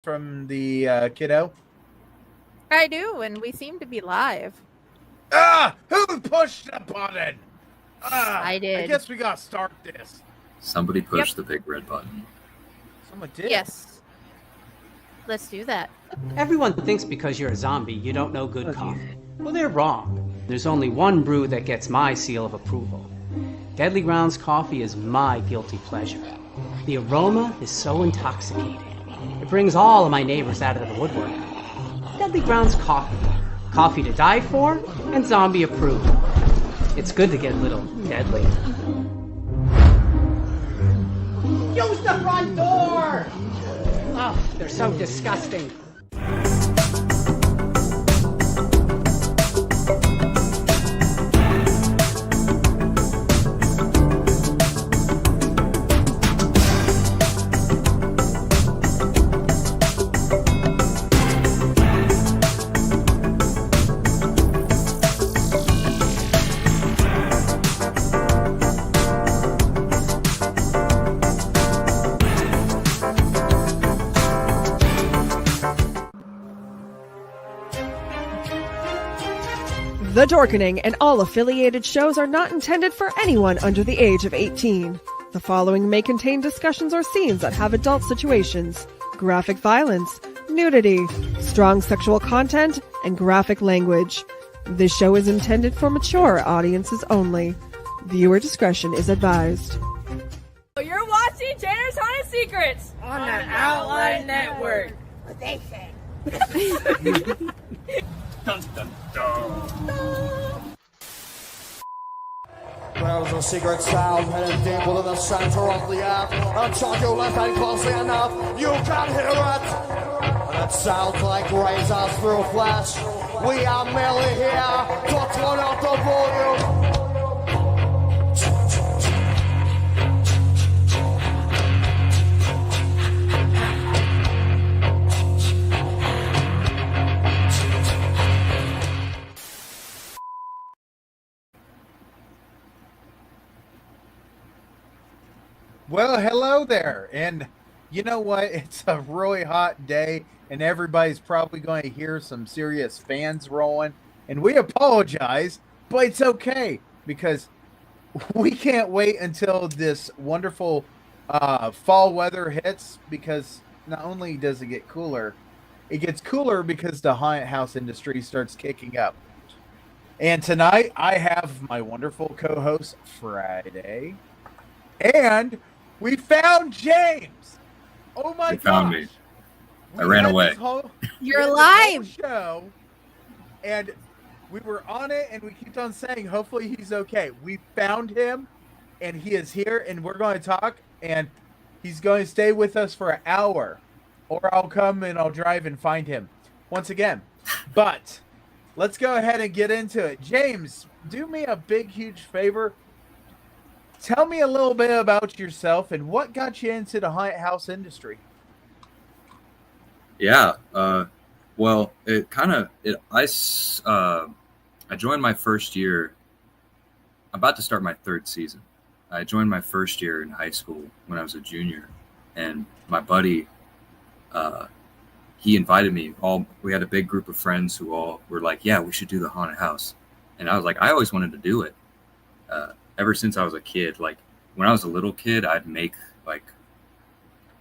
from the kiddo? I do, and we seem to be live. Who pushed the button? I did. I guess we gotta start this. Somebody pushed the big red button. Someone did. Yes. Let's do that. Everyone thinks because you're a zombie, you don't know good coffee. Well, they're wrong. There's only one brew that gets my seal of approval. Deadly Grounds coffee is my guilty pleasure. The aroma is so intoxicating. It brings all of my neighbors out of the woodwork. Deadly Grounds coffee. Coffee to die for, and zombie approved. It's good to get a little deadly. Use the front door! Oh, they're so disgusting. The Dorkening and all affiliated shows are not intended for anyone under the age of 18. The following may contain discussions or scenes that have adult situations, graphic violence, nudity, strong sexual content, and graphic language. This show is intended for mature audiences only. Viewer discretion is advised. You're watching Tanner's Haunted Secrets on the Outline Network. What they say. Dun, dun, dun. There's a secret sound heading deep within the center of the earth. Until you listen closely enough, you can hear it. And it sounds like razors through flesh. We are merely here to turn up the volume. Well, hello there. And you know what? It's a really hot day, and everybody's probably going to hear some serious fans rolling. And we apologize, but it's okay because we can't wait until this wonderful fall weather hits, because not only does it get cooler, it gets cooler because the haunted house industry starts kicking up. And tonight I have my wonderful co-host Friday, and we found James. Oh my god! They found me. I ran away. You're alive. Show, and we were on it, and we kept on saying, hopefully he's okay. We found him, and he is here, and we're going to talk, and he's going to stay with us for an hour, or I'll come and I'll drive and find him once again. But let's go ahead and get into it. James, do me a big, huge favor. Tell me a little bit about yourself and what got you into the haunted house industry. Yeah. Well, I joined my first year. I'm about to start my third season. I joined my first year in high school when I was a junior, and my buddy, he invited me. We had a big group of friends who all were like, "Yeah, we should do the haunted house," and I was like, I always wanted to do it. Ever since I was a kid, like when I was a little kid, I'd make like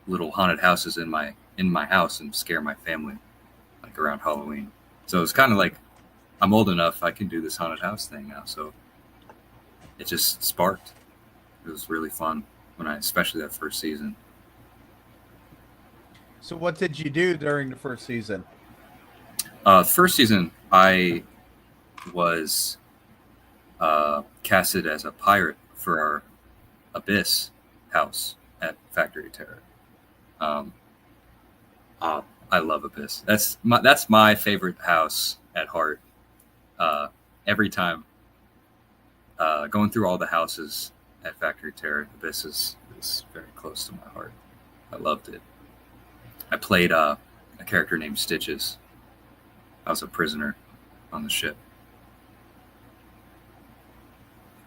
little haunted houses in my house and scare my family, like around Halloween. So it's kind of like I'm old enough, I can do this haunted house thing now. So it just sparked. It was really fun especially that first season. So what did you do during the first season? First season, I was casted as a pirate for our Abyss house at Factory Terror. I love Abyss. That's my favorite house at heart. Every time going through all the houses at Factory Terror, Abyss is very close to my heart. I loved it. I played a character named Stitches. I was a prisoner on the ship.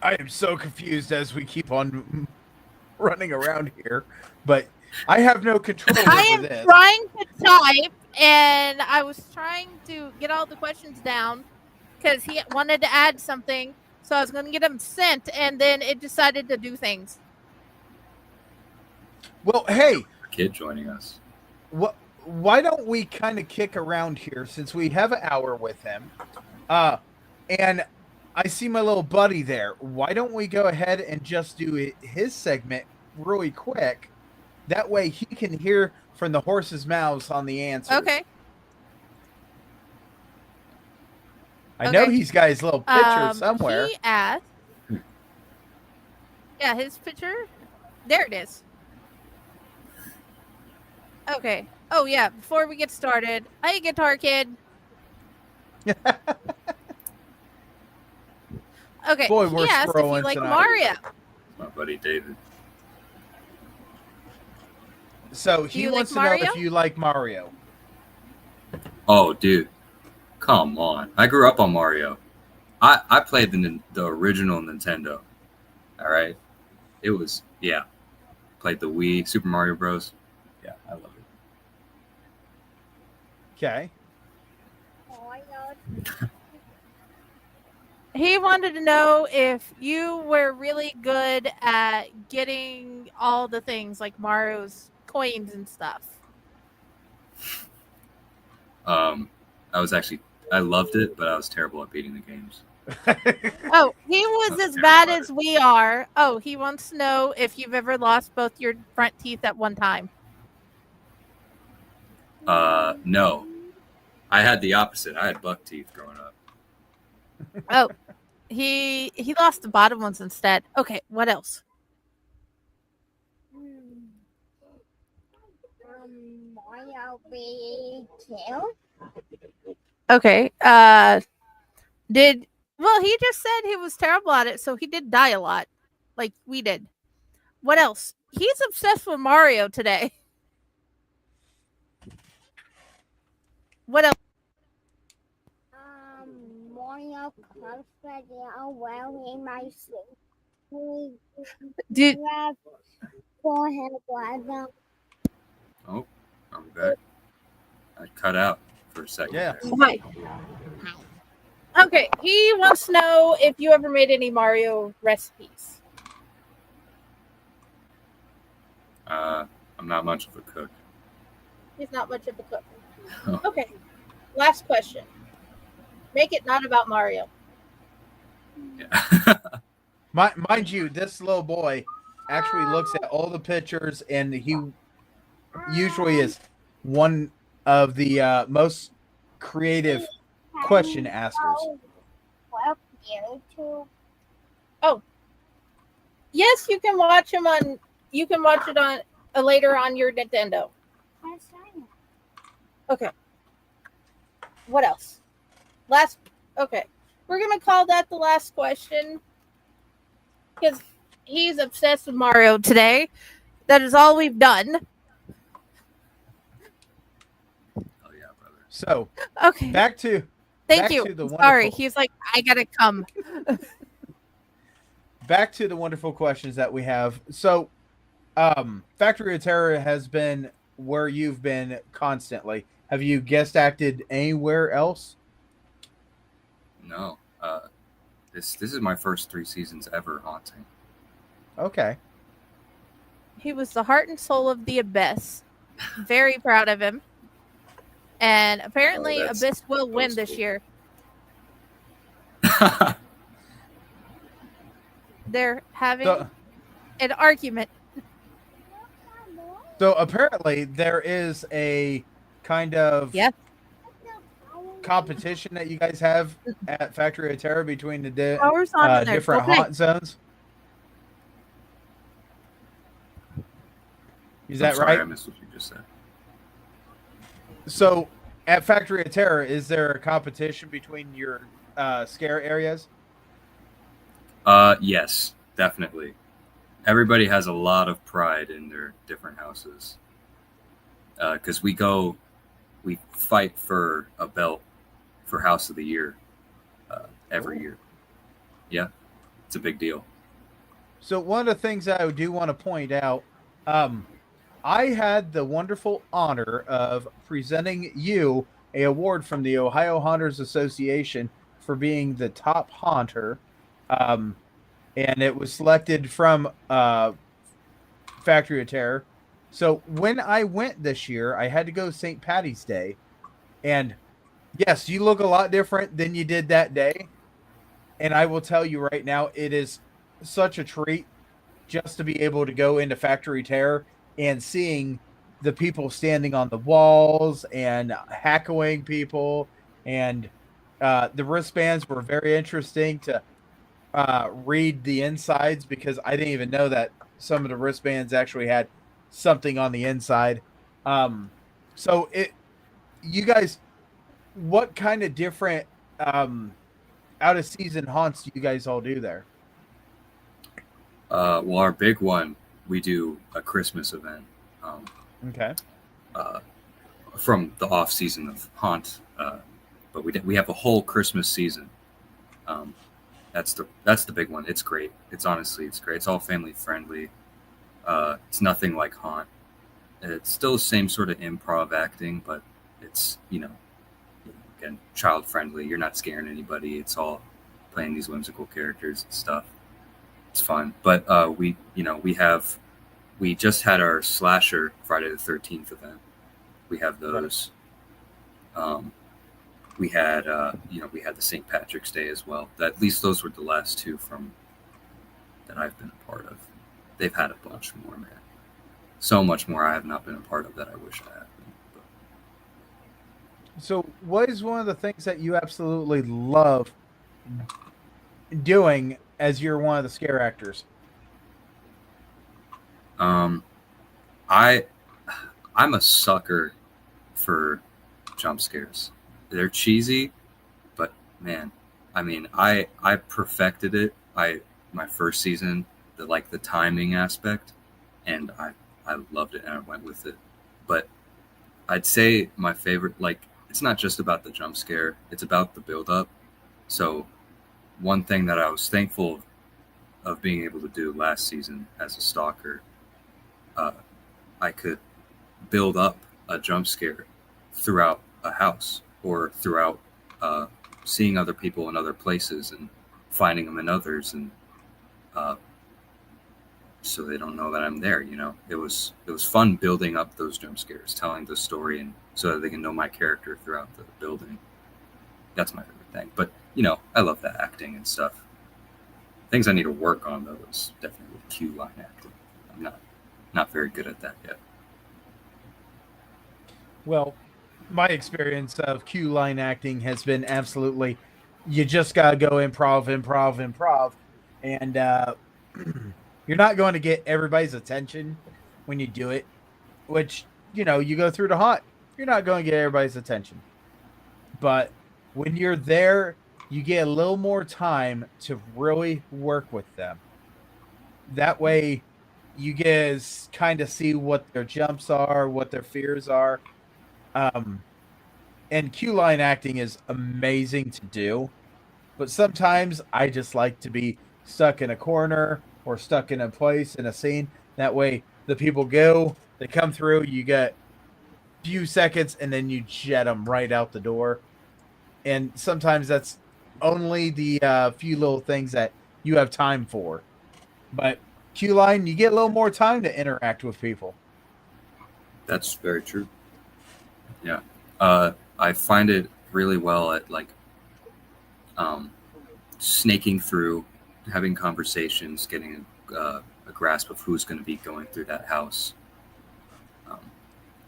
I am so confused as we keep on running around here. But I have no control I over am this. trying to type, and I was trying to get all the questions down because he wanted to add something. So I was going to get them sent, and then it decided to do things. Well, hey, Kid joining us. why don't we kind of kick around here since we have an hour with him? And I see my little buddy there. Why don't we go ahead and just do his segment really quick? That way he can hear from the horse's mouths on the answers. Okay. I know he's got his little picture somewhere. He asked. Yeah, his picture. There it is. Okay. Oh, yeah. Before we get started, hi, Guitar Kid. Okay. Boy, we're he asked if you scrolling like tonight. Mario. My buddy David. So he wants to know if you like Mario. Oh, dude. Come on. I grew up on Mario. I played the original Nintendo. All right. It was, yeah. Played the Wii, Super Mario Bros. Yeah, I love it. Okay. He wanted to know if you were really good at getting all the things like Mario's coins and stuff. I loved it, but I was terrible at beating the games. Oh, he was as bad as we are. Oh, he wants to know if you've ever lost both your front teeth at one time. No. I had the opposite. I had buck teeth growing up. Oh, he lost the bottom ones instead. Okay, what else? Mario be killed? Okay. He just said he was terrible at it, so he did die a lot, like we did. What else? He's obsessed with Mario today. What else? Mario perfect well in my sleep. Did for him brother. Oh, I'm back. I cut out for a second. Yeah. Hi. Okay, he wants to know if you ever made any Mario recipes. I'm not much of a cook. He's not much of a cook. Okay, last question. Make it not about Mario. Yeah. Mind you, this little boy actually looks at all the pictures, and he usually is one of the most creative question askers. Oh, yes, you can watch him on. You can watch it on later on your Nintendo. Okay. What else? Okay, we're gonna call that the last question because he's obsessed with Mario today. That is all we've done. Oh yeah, brother. So okay, back to thank you. To the Sorry, he's like, I gotta come. Back to the wonderful questions that we have. So, Factory of Terror has been where you've been constantly. Have you guest acted anywhere else? No. This is my first 3 seasons ever haunting. Okay. He was the heart and soul of the Abyss. Very proud of him. And apparently, Abyss will win this year. They're having an argument. So apparently, there is a kind of competition that you guys have at Factory of Terror between the different haunt zones. Is that sorry, right? I missed what you just said. So at Factory of Terror, is there a competition between your scare areas? Yes, definitely. Everybody has a lot of pride in their different houses. Because we fight for a belt for House of the Year every year. Yeah, it's a big deal. So one of the things I do want to point out, I had the wonderful honor of presenting you a award from the Ohio Haunters Association for being the top haunter. Um, and it was selected from Factory of Terror. So when I went this year, I had to go St. Patty's Day. And yes, you look a lot different than you did that day. And I will tell you right now, it is such a treat just to be able to go into Factory Terror and seeing the people standing on the walls and hackling people. And the wristbands were very interesting to read the insides, because I didn't even know that some of the wristbands actually had something on the inside. So you guys, what kind of different out of season haunts do you guys all do there? Well, our big one, we do a Christmas event. Okay. From the off season of haunt, but we have a whole Christmas season. That's the big one. It's great. It's great. It's all family friendly. It's nothing like haunt. It's still the same sort of improv acting, but it's again, child friendly. You're not scaring anybody. It's all playing these whimsical characters and stuff. It's fun. But we just had our slasher Friday the 13th event. We have those. We had the St. Patrick's Day as well. At least those were the last two from that I've been a part of. They've had a bunch more, man. So much more I have not been a part of that I wish I had been. So what is one of the things that you absolutely love doing as you're one of the scare actors? I'm a sucker for jump scares. They're cheesy, but man, I mean, I perfected it. My first season, the timing aspect, and I loved it and I went with it. But I'd say my favorite, it's not just about the jump scare, it's about the build up. So one thing that I was thankful of being able to do last season as a stalker, I could build up a jump scare throughout a house or throughout seeing other people in other places and finding them in others, and so they don't know that I'm there. It was fun building up those jump scares, telling the story, and so that they can know my character throughout the building. That's my favorite thing. But I love that acting and stuff. Things I need to work on though is definitely cue line acting. I'm not very good at that yet. Well, my experience of cue line acting has been absolutely, you just gotta go improv, and you're not going to get everybody's attention when you do it, which, you go through the haunt, you're not going to get everybody's attention. But when you're there, you get a little more time to really work with them. That way, you guys kind of see what their jumps are, what their fears are. And cue line acting is amazing to do. But sometimes I just like to be stuck in a corner or stuck in a place in a scene. That way, the people go, they come through, you get a few seconds, and then you jet them right out the door. And sometimes that's only the few little things that you have time for. But cue line, you get a little more time to interact with people. That's very true. Yeah. I find it really well at snaking through, having conversations, getting a grasp of who's going to be going through that house.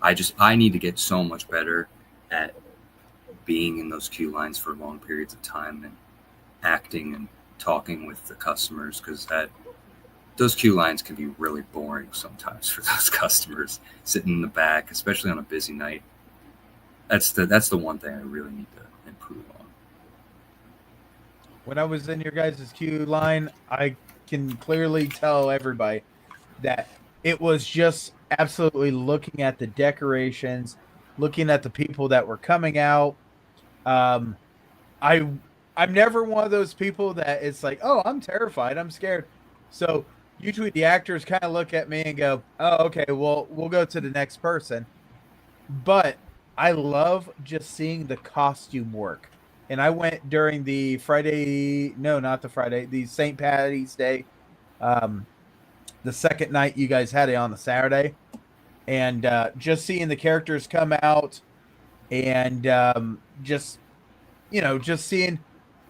I need to get so much better at being in those queue lines for long periods of time and acting and talking with the customers, because those queue lines can be really boring sometimes for those customers sitting in the back, especially on a busy night. That's the one thing I really need to improve on. When I was in your guys' queue line, I can clearly tell everybody that it was just absolutely looking at the decorations, looking at the people that were coming out. I'm never one of those people that it's like, oh, I'm terrified, I'm scared. So usually the actors kind of look at me and go, "Oh, okay, well, we'll go to the next person." But I love just seeing the costume work. And I went during the Friday, no, not the Friday, the St. Patty's Day, um, the second night you guys had it on the Saturday, and just seeing the characters come out and just just seeing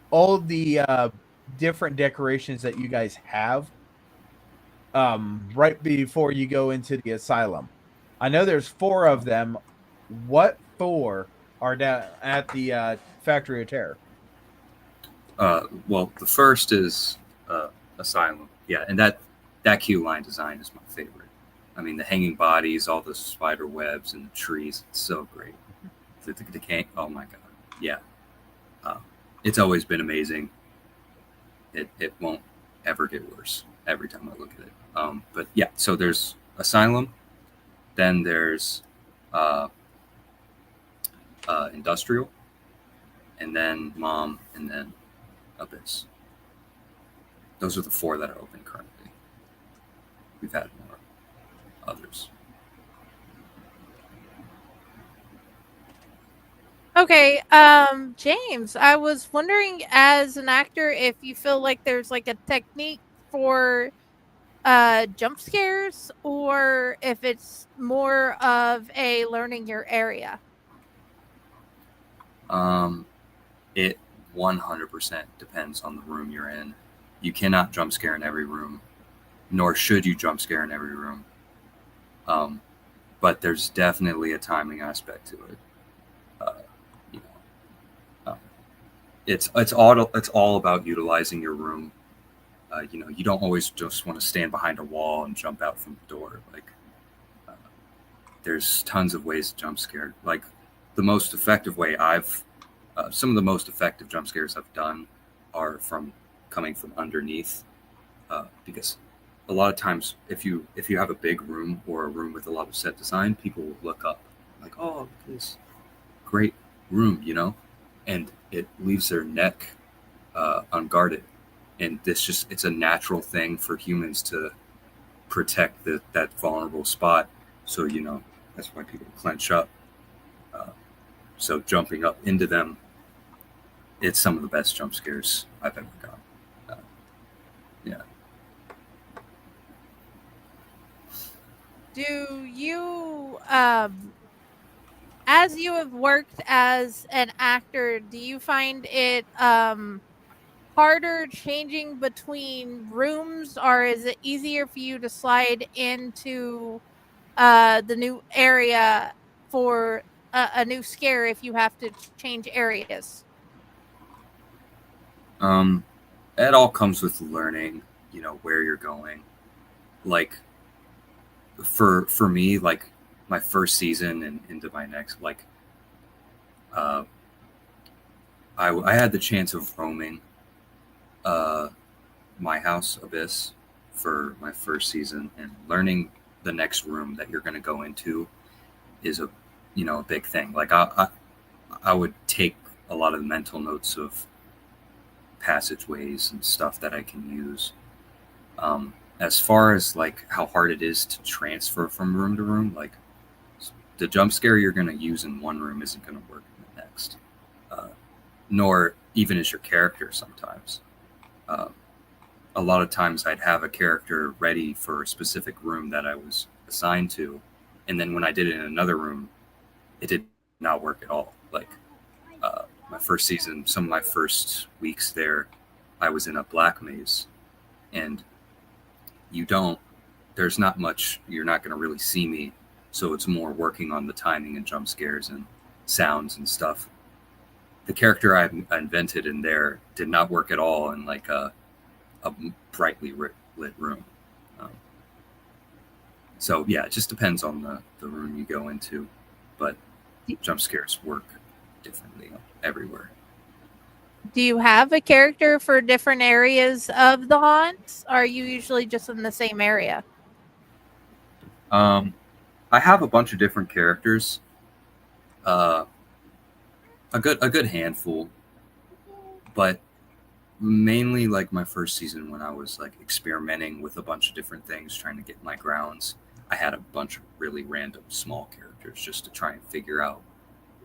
all the different decorations that you guys have right before you go into the asylum. I know there's four of them. What four are down at the Factory of Terror? Well, the first is Asylum. Yeah, and that queue line design is my favorite. I mean, the hanging bodies, all the spider webs and the trees. It's so great. The oh my god. Yeah. It's always been amazing. It won't ever get worse every time I look at it. But yeah, so there's Asylum, then there's Industrial, and then Mom, and then Abyss. Those are the four that are open currently. We've had more others. Okay, James, I was wondering as an actor if you feel like there's like a technique for jump scares or if it's more of a learning your area. It 100% depends on the room you're in. You cannot jump scare in every room, nor should you jump scare in every room. But there's definitely a timing aspect to it. It's all about utilizing your room. You don't always just want to stand behind a wall and jump out from the door. Like, there's tons of ways to jump scare. Like, the most effective way some of the most effective jump scares I've done are coming from underneath, because a lot of times if you have a big room or a room with a lot of set design, people will look up like, oh, look at this great room, and it leaves their neck unguarded. And it's a natural thing for humans to protect that vulnerable spot. So, that's why people clench up. So jumping up into them, it's some of the best jump scares I've ever got. Yeah. Do you, as you have worked as an actor, do you find it harder changing between rooms, or is it easier for you to slide into the new area for a new scare if you have to change areas? It all comes with learning, where you're going. Like, for me, like my first season and into my next, like, I had the chance of roaming my house, Abyss, for my first season, and learning the next room that you're going to go into is a big thing. Like, I would take a lot of mental notes of passageways and stuff that I can use. As far as like how hard it is to transfer from room to room, like the jump scare you're going to use in one room isn't going to work in the next, nor even as your character sometimes. A lot of times I'd have a character ready for a specific room that I was assigned to, and then when I did it in another room, it did not work at all. Like, my first season, some of my first weeks there, I was in a black maze, and there's not much, you're not going to really see me. So it's more working on the timing and jump scares and sounds and stuff. The character I invented in there did not work at all in like a brightly lit room. So yeah, it just depends on the room you go into, but jump scares work differently everywhere. Do you have a character for different areas of the haunts? Or are you usually just in the same area? I have a bunch of different characters. A good handful, but mainly like my first season when I was like experimenting with a bunch of different things, trying to get my grounds. I had a bunch of really random small characters just to try and figure out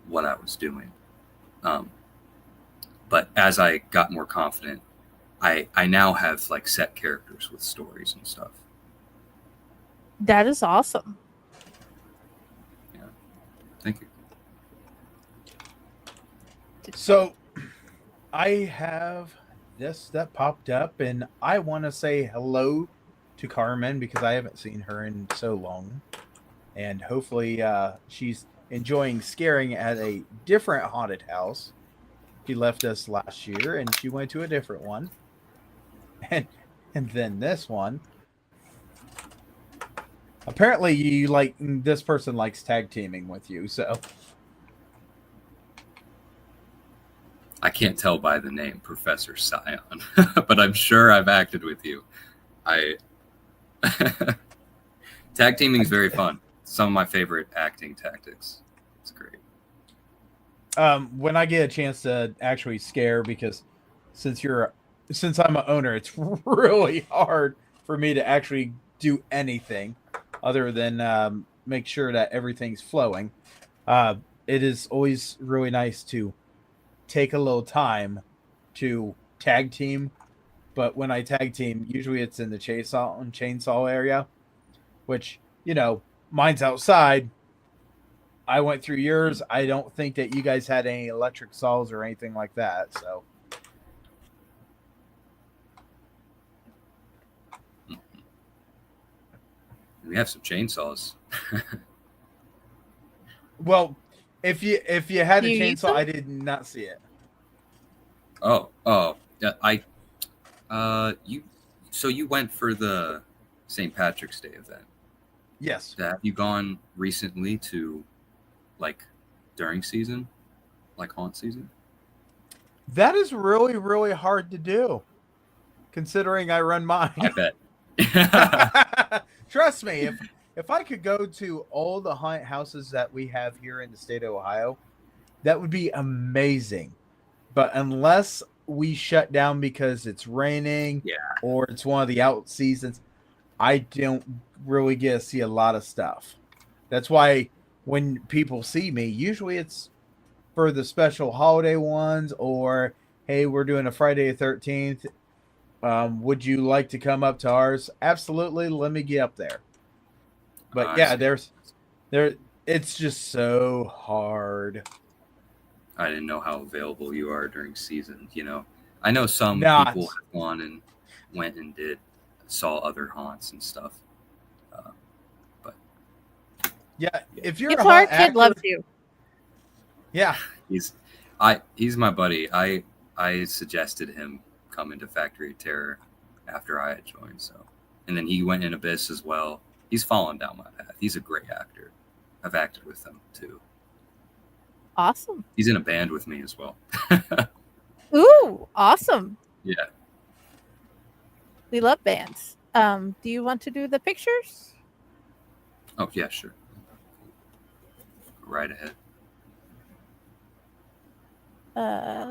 what I was doing. But as I got more confident, I now have like set characters with stories and stuff. That is awesome. Yeah. Thank you. So I have this that popped up, and I want to say hello to Carmen because I haven't seen her in so long. And hopefully she's enjoying scaring at a different haunted house. She left us last year and she went to a different one. And then this one. Apparently you like this person likes tag teaming with you, so I can't tell by the name Professor Scion, but I'm sure I've acted with you. Tag teaming is very fun. Some of my favorite acting tactics. It's great. When I get a chance to actually scare, because since I'm an owner, it's really hard for me to actually do anything other than make sure that everything's flowing. It is always really nice to take a little time to tag team, but when I tag team, usually it's in the chainsaw area, which, you know, mine's outside. I went through yours. I don't think that you guys had any electric saws or anything like that, so We have some chainsaws. well, if you had a You use chainsaw, them? I did not see it. Yeah, you went for the St. Patrick's Day event. Yes. Have you gone recently to, like, during season, like haunt season? That is really, really hard to do, considering I run mine. I bet. Trust me, if I could go to all the haunted houses that we have here in the state of Ohio, that would be amazing. But unless we shut down because it's raining, or it's one of the out seasons, I don't really get to see a lot of stuff. That's why when people see me, usually it's for the special holiday ones, or hey, we're doing a Friday the 13th. Would you like to come up to ours? Absolutely. Let me get up there. But it's just so hard. I didn't know how available you are during season. You know, I know some people have gone and went and saw other haunts and stuff. But yeah, if you're If a our haunt kid actor, loves you. Yeah, he's my buddy. I suggested him come into Factory of Terror after I had joined. So, and then he went in Abyss as well. He's fallen down my path. He's a great actor. I've acted with him too. Awesome. He's in a band with me as well. Ooh, awesome. Yeah. We love bands. Do you want to do the pictures? Oh yeah, sure. Right ahead.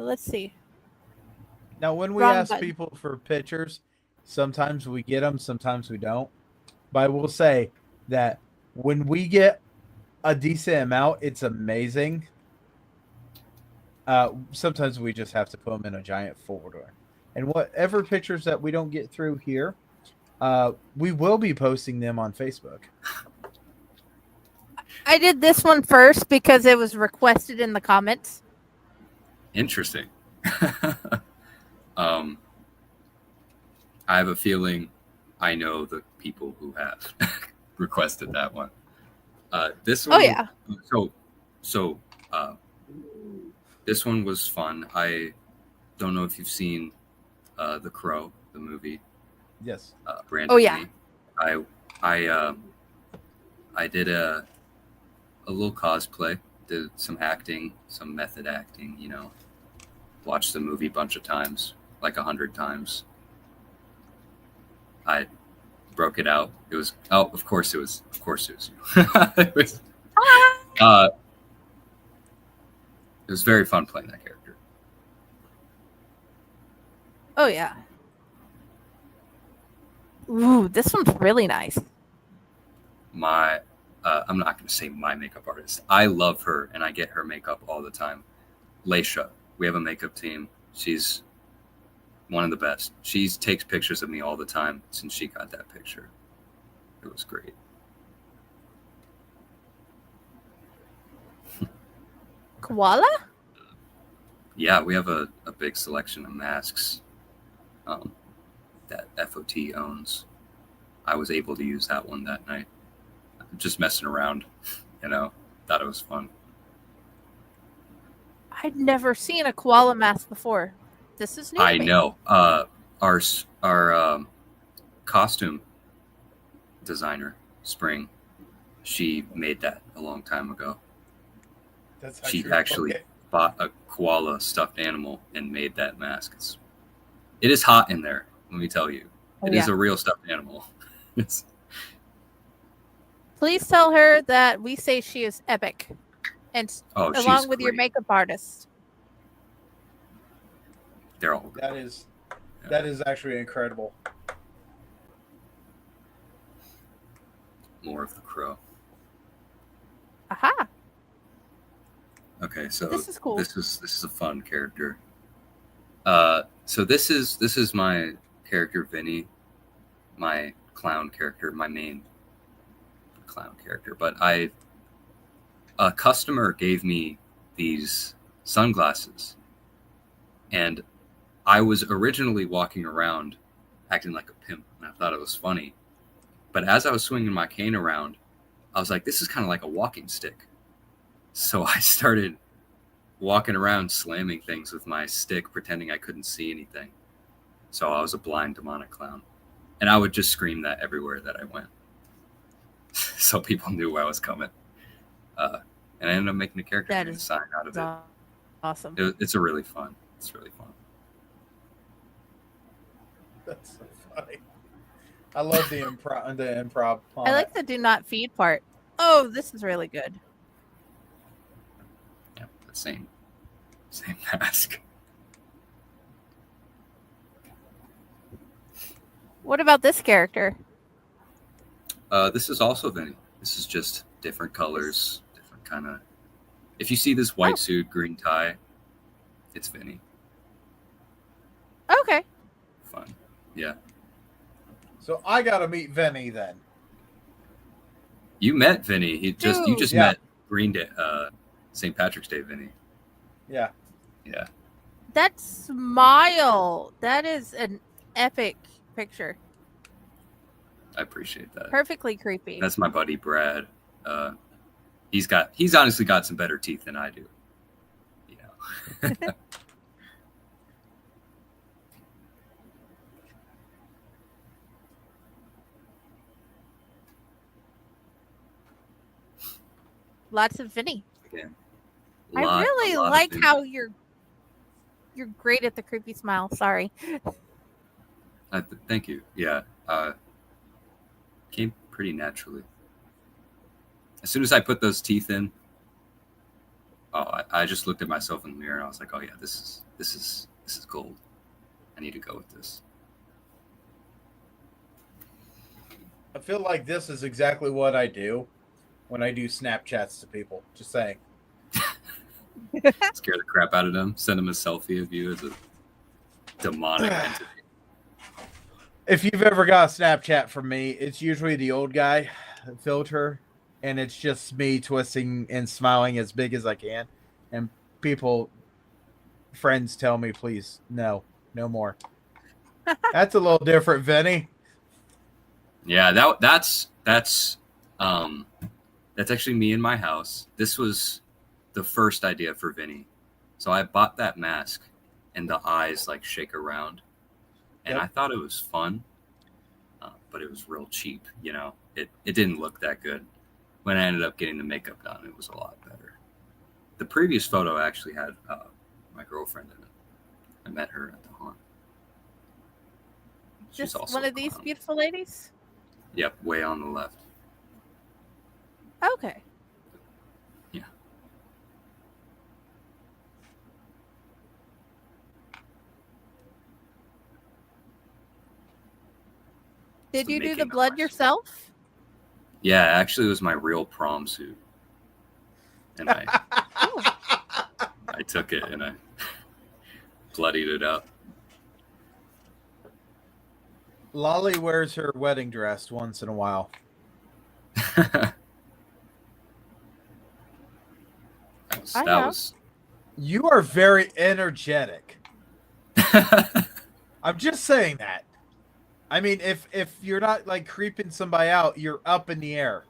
Let's see. Now, when we Wrong ask button. people for pictures, sometimes we get them, sometimes we don't. But I will say that when we get a decent amount, it's amazing. Sometimes we just have to put them in a giant folder. And whatever pictures that we don't get through here, we will be posting them on Facebook. I did this one first because it was requested in the comments. Interesting. I have a feeling I know the people who have requested that one. This one. Oh yeah. So this one was fun. I don't know if you've seen The Crow, the movie. Yes. Brandon Oh yeah. Lee. I did a little cosplay, did some acting, some method acting, you know. Watched the movie a bunch of times, like 100 times. I broke it out. It was of course it was you. It was very fun playing that character. Oh yeah. Ooh, this one's really nice. I'm not going to say my makeup artist. I love her and I get her makeup all the time. Leisha, we have a makeup team. She's one of the best. She takes pictures of me all the time since she got that picture. It was great. Koala? Yeah, we have a big selection of masks that FOT owns. I was able to use that one that night. Just messing around, thought it was fun. I'd never seen a koala mask before. This is new. I know. Our costume designer, Spring, she made that a long time ago. She actually bought a koala stuffed animal and made that mask. It is hot in there, let me tell you. It is a real stuffed animal. Please tell her that we say she is epic, and along with your makeup artist. They're all good. That is actually incredible. More of the crow. Aha. Okay, so this is cool. This is a fun character. So this is my character Vinny, my clown character, my main clown character. But a customer gave me these sunglasses, and I was originally walking around acting like a pimp, and I thought it was funny. But as I was swinging my cane around, I was like, this is kind of like a walking stick. So I started walking around slamming things with my stick, pretending I couldn't see anything. So I was a blind demonic clown. And I would just scream that everywhere that I went. So people knew I was coming. And I ended up making a character design out of it. Awesome. It's really fun. It's really fun. That's so funny. I love the improv. I like the do not feed part. Oh, this is really good. Yeah, the same mask. What about this character? This is also Vinny. This is just different colors, different kind of. If you see this white suit, green tie, it's Vinny. Okay. Fun. Yeah. So I gotta meet Vinny then. You met Vinny. You just met Green Day, St. Patrick's Day Vinny. Yeah. Yeah. That smile. That is an epic picture. I appreciate that. Perfectly creepy. That's my buddy Brad. He's honestly got some better teeth than I do. You know. Lots of Vinny. Again, I really like how you're great at the creepy smile. Sorry. Thank you. Yeah. Came pretty naturally. As soon as I put those teeth in, I just looked at myself in the mirror and I was like, oh yeah, this is gold. I need to go with this. I feel like this is exactly what I do when I do Snapchats to people. Just saying. Scare the crap out of them. Send them a selfie of you as a demonic entity. If you've ever got a Snapchat from me, it's usually the old guy filter, and it's just me twisting and smiling as big as I can. And friends tell me, please, no more. That's a little different, Vinny. Yeah, that's actually me in my house. This was the first idea for Vinny. So I bought that mask and the eyes like shake around. And I thought it was fun, but it was real cheap. You know, it didn't look that good. When I ended up getting the makeup done, it was a lot better. The previous photo actually had my girlfriend in it. I met her at the haunt. She's Just also one of these beautiful ladies? Yep, way on the left. Okay. Yeah. Did you do the making blood noise. yourself? Yeah, actually, it was my real prom suit, and I took it and I bloodied it up. Lolly wears her wedding dress once in a while. that was You are very energetic. I'm just saying that. I mean, if you're not like creeping somebody out, you're up in the air.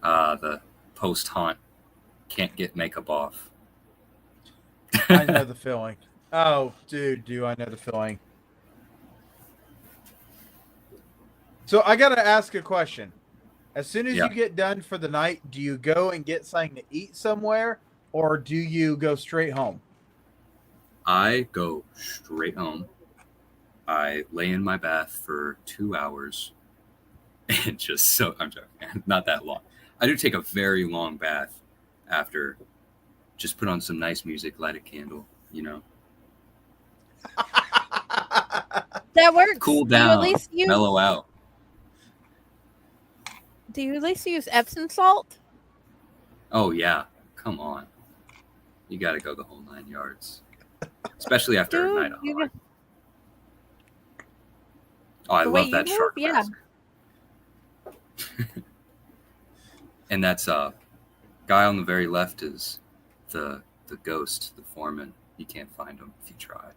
The post haunt can't get makeup off. I know the feeling. Oh, dude, do I know the feeling? So I gotta ask a question. As soon as you get done for the night, do you go and get something to eat somewhere, or do you go straight home? I go straight home. I lay in my bath for 2 hours, and I'm joking, not that long. I do take a very long bath after. Just put on some nice music, light a candle, you know. That works. Cool down, Do you mellow out. Do you at least use Epsom salt? Oh yeah, come on. You got to go the whole 9 yards, especially after a night of hard. Oh, I love that shark mask. And that's guy on the very left is the ghost, the foreman. You can't find him if you try.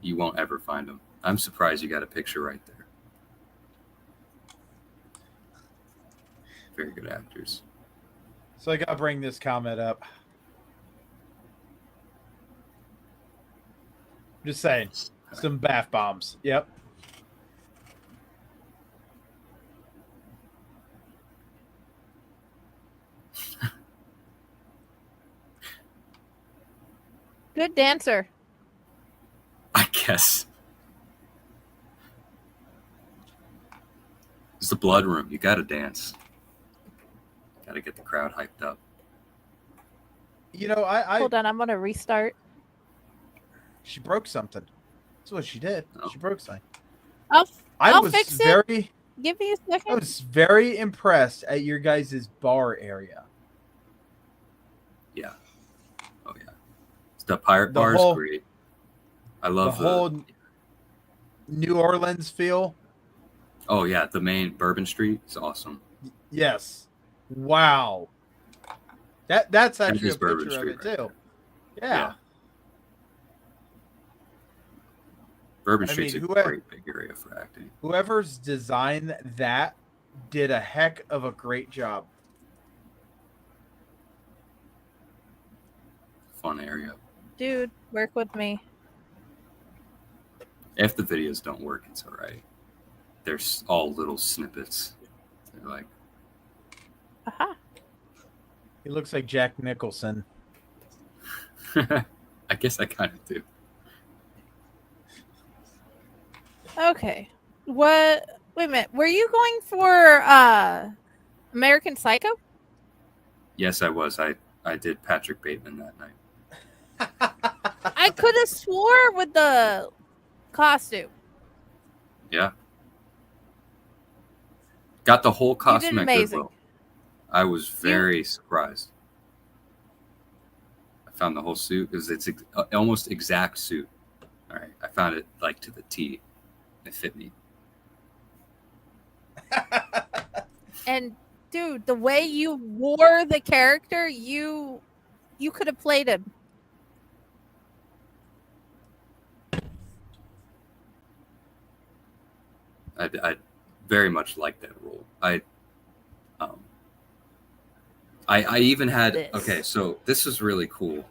You won't ever find him. I'm surprised you got a picture right there. Very good actors. So I gotta bring this comment up. Just saying, some bath bombs. Yep. Good dancer. I guess. It's the blood room. You got to dance. Got to get the crowd hyped up. You know, I hold on. I'm gonna restart. She broke something. That's what she did. Oh. She broke something. I'll fix it. Give me a second. I was very impressed at your guys' bar area. Yeah. Oh yeah. The pirate bar is great. I love the whole New Orleans feel. Oh yeah, the main Bourbon Street is awesome. Yes. Wow. That's actually a Bourbon picture Street of it right too. Yeah. Bourbon Street's a great big area for acting. Whoever's designed that did a heck of a great job. Fun area. Dude, work with me. If the videos don't work, it's all right. They're all little snippets. They're like, aha. He looks like Jack Nicholson. I guess I kind of do. Okay. What? Wait a minute. Were you going for American Psycho? Yes, I was. I did Patrick Bateman that night. I could have swore with the costume. Yeah. Got the whole costume at amazing. Goodwill. I was very surprised. I found the whole suit. It's almost exact suit. All right. I found it like to the T. It fit me. And dude, the way you wore the character, you could have played him. I very much liked that role. I even had this. Okay, so this was really cool.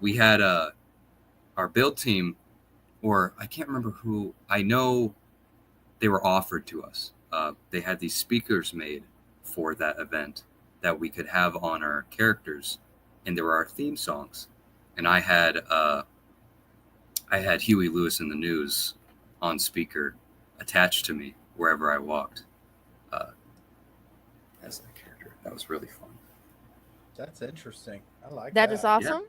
We had our build team, or I can't remember who. I know they were offered to us. They had these speakers made for that event that we could have on our characters, and there were our theme songs. And I had Huey Lewis in the News on speaker attached to me wherever I walked as that character. That was really fun. That's interesting. I like that. That is awesome.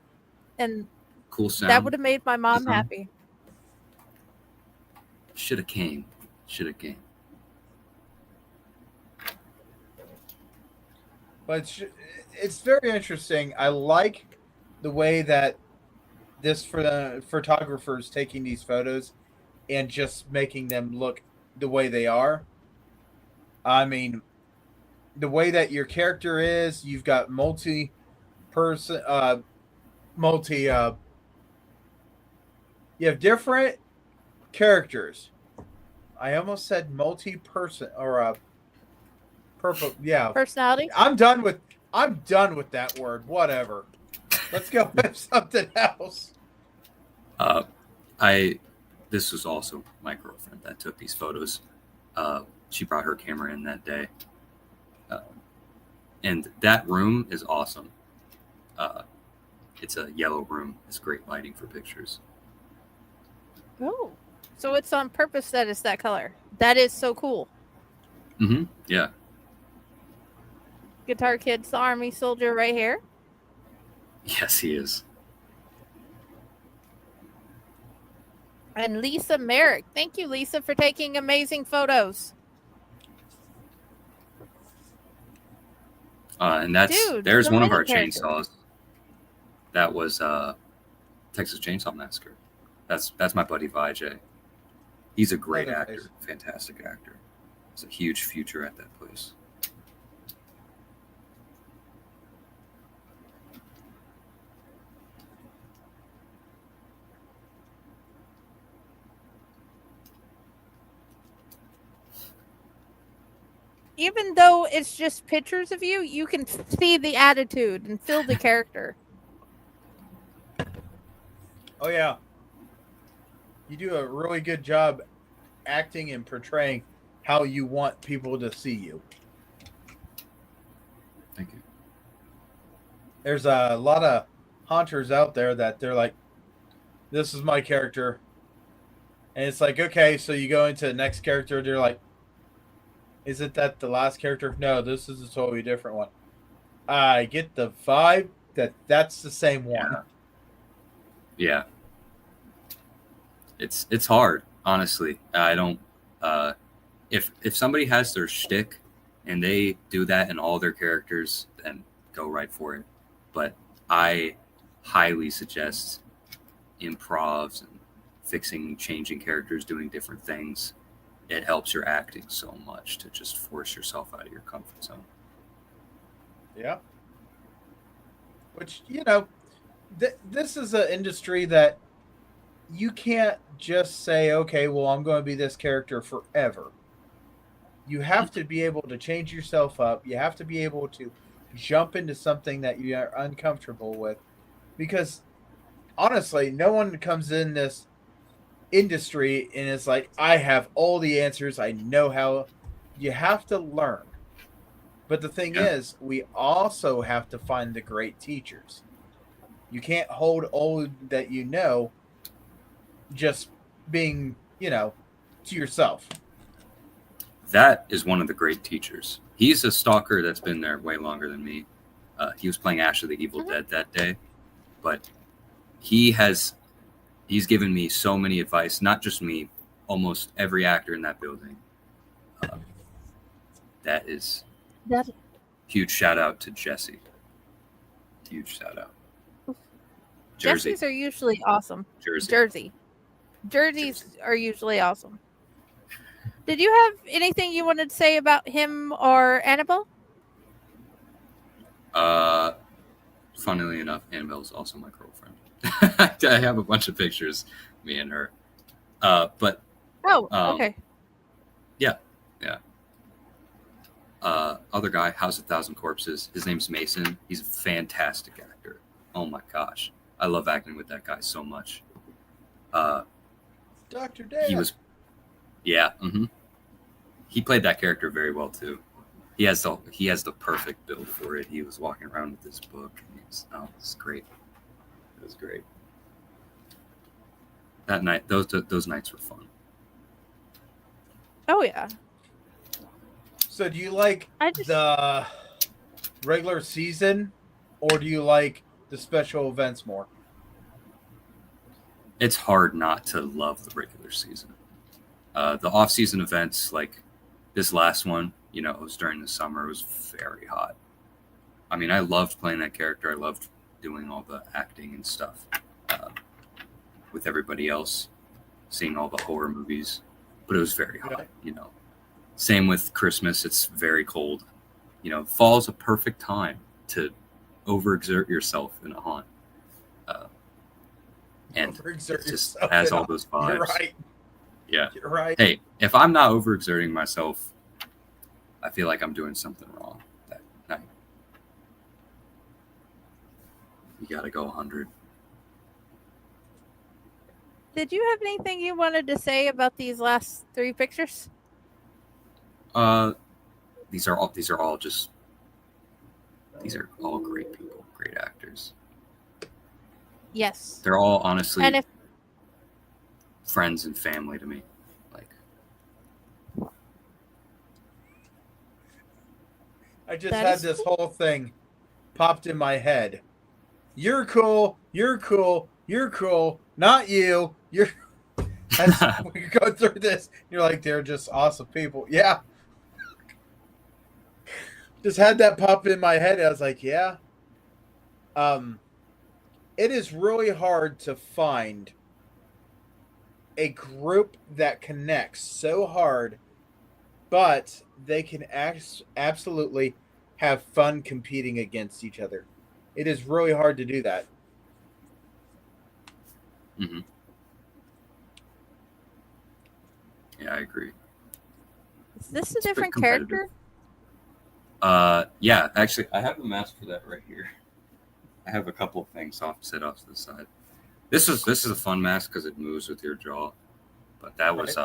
Yeah. And cool sound. That would have made my mom happy. Should have came. But it's very interesting. I like the way that this for the photographers taking these photos and just making them look the way they are. I mean, the way that your character is, you've got multi-person, multi. You have different characters. I almost said multi-person or purple. Yeah, Personality. I'm done with that word. Whatever. Let's go with something else. This was also my girlfriend that took these photos. She brought her camera in that day. And that room is awesome. It's a yellow room. It's great lighting for pictures. Oh, so it's on purpose that it's that color. That is so cool. Mm-hmm. Yeah. Guitar Kid's the Army soldier right here. Yes, he is. And Lisa Merrick. Thank you, Lisa, for taking amazing photos. And Dude, there's so one of many our characters. chainsaws. That was Texas Chainsaw Massacre. That's my buddy Vijay. He's a great actor, fantastic actor. There's a huge future at that place. Even though it's just pictures of you, you can see the attitude and feel the character. Oh yeah, you do a really good job acting and portraying how you want people to see you. Thank you. There's a lot of hunters out there that they're like, this is my character. And it's like, okay, so you go into the next character, they're like, isn't that the last character? No, this is a totally different one. I get the vibe that that's the same one. Yeah. It's hard, honestly. I don't if somebody has their shtick and they do that in all their characters, then go right for it. But I highly suggest improvs and changing characters, doing different things. It helps your acting so much to just force yourself out of your comfort zone. Yeah. Which, this is an industry that you can't just say, okay, well, I'm going to be this character forever. You have to be able to change yourself up. You have to be able to jump into something that you are uncomfortable with. Because, honestly, no one comes in this industry and is like, I have all the answers. I know how. You have to learn. But the thing is, we also have to find the great teachers. You can't hold all that you know just being, to yourself. That is one of the great teachers. He's a stalker that's been there way longer than me. He was playing Ash of the Evil Dead that day. But he's given me so many advice, not just me, almost every actor in that building. That is huge shout out to Jesse. Huge shout out. Jersey. Jerseys are usually awesome. Jerseys are usually awesome. Did you have anything you wanted to say about him or Annabelle? Funnily enough, Annabelle is also my girlfriend. I have a bunch of pictures, me and her. Okay. Yeah. Other guy, House of Thousand Corpses. His name's Mason. He's a fantastic actor. Oh my gosh, I love acting with that guy so much. Dr. Dan. He was, yeah. Mm-hmm. He played that character very well too. He has the perfect build for it. He was walking around with this book. And it's great. It was great. That night, those nights were fun. Oh yeah. So do you like the regular season or do you like the special events more? It's hard not to love the regular season. The off-season events, like this last one, it was during the summer. It was very hot. I mean, I loved playing that character. I loved doing all the acting and stuff with everybody else, seeing all the horror movies. But it was very hot, Same with Christmas. It's very cold. Fall's a perfect time to overexert yourself in a haunt. And it just has all those vibes. You're right. Yeah. You're right. Hey, if I'm not overexerting myself, I feel like I'm doing something wrong that night. You got to go 100. Did you have anything you wanted to say about these last 3 pictures? These are all great people, great actors. Yes. They're all honestly and if friends and family to me. Like, I just had this whole thing popped in my head. You're cool. You're cool. You're cool. Not you. You're. As we go through this, you're like, they're just awesome people. Yeah. Just had that pop in my head. I was like, yeah. It is really hard to find a group that connects so hard, but they can absolutely have fun competing against each other. It is really hard to do that. Mm-hmm. Yeah, I agree. Is this a different character? Yeah, actually, I have the mask for that right here. I have a couple of things set off to the side. This is a fun mask because it moves with your jaw, but that was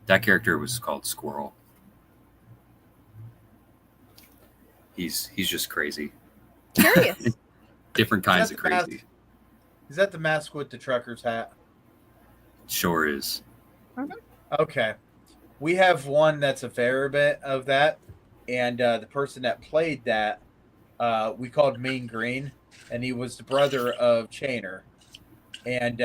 that character was called Squirrel. He's just crazy. Curious. Different kinds of crazy. Mask? Is that the mask with the trucker's hat? Sure is. Mm-hmm. Okay. We have one that's a fair bit of that, and the person that played that we called Mean Green, and he was the brother of Chainer. And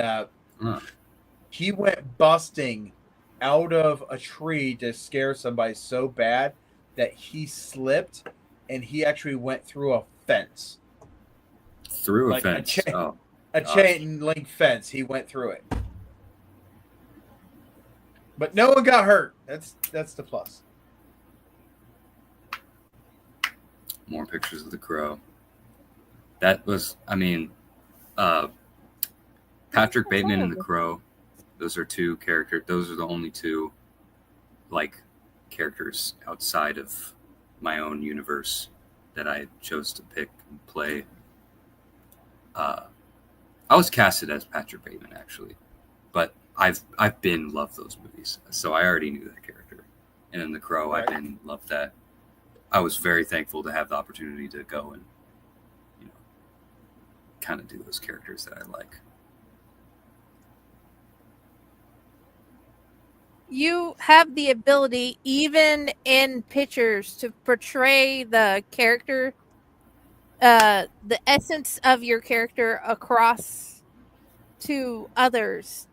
he went busting out of a tree to scare somebody so bad that he slipped, and he actually went through a fence. Through a fence? A chain link fence. He went through it. But no one got hurt. That's the plus. More pictures of the crow. That was, Patrick Bateman and the Crow. Those are 2 characters. Those are the only 2 characters outside of my own universe that I chose to pick and play. I was casted as Patrick Bateman actually, but I've been loved those movies, so I already knew that character. And in the Crow, I've been loved that. I was very thankful to have the opportunity to go and kind of do those characters that I like. You have the ability, even in pictures, to portray the character, the essence of your character across to others.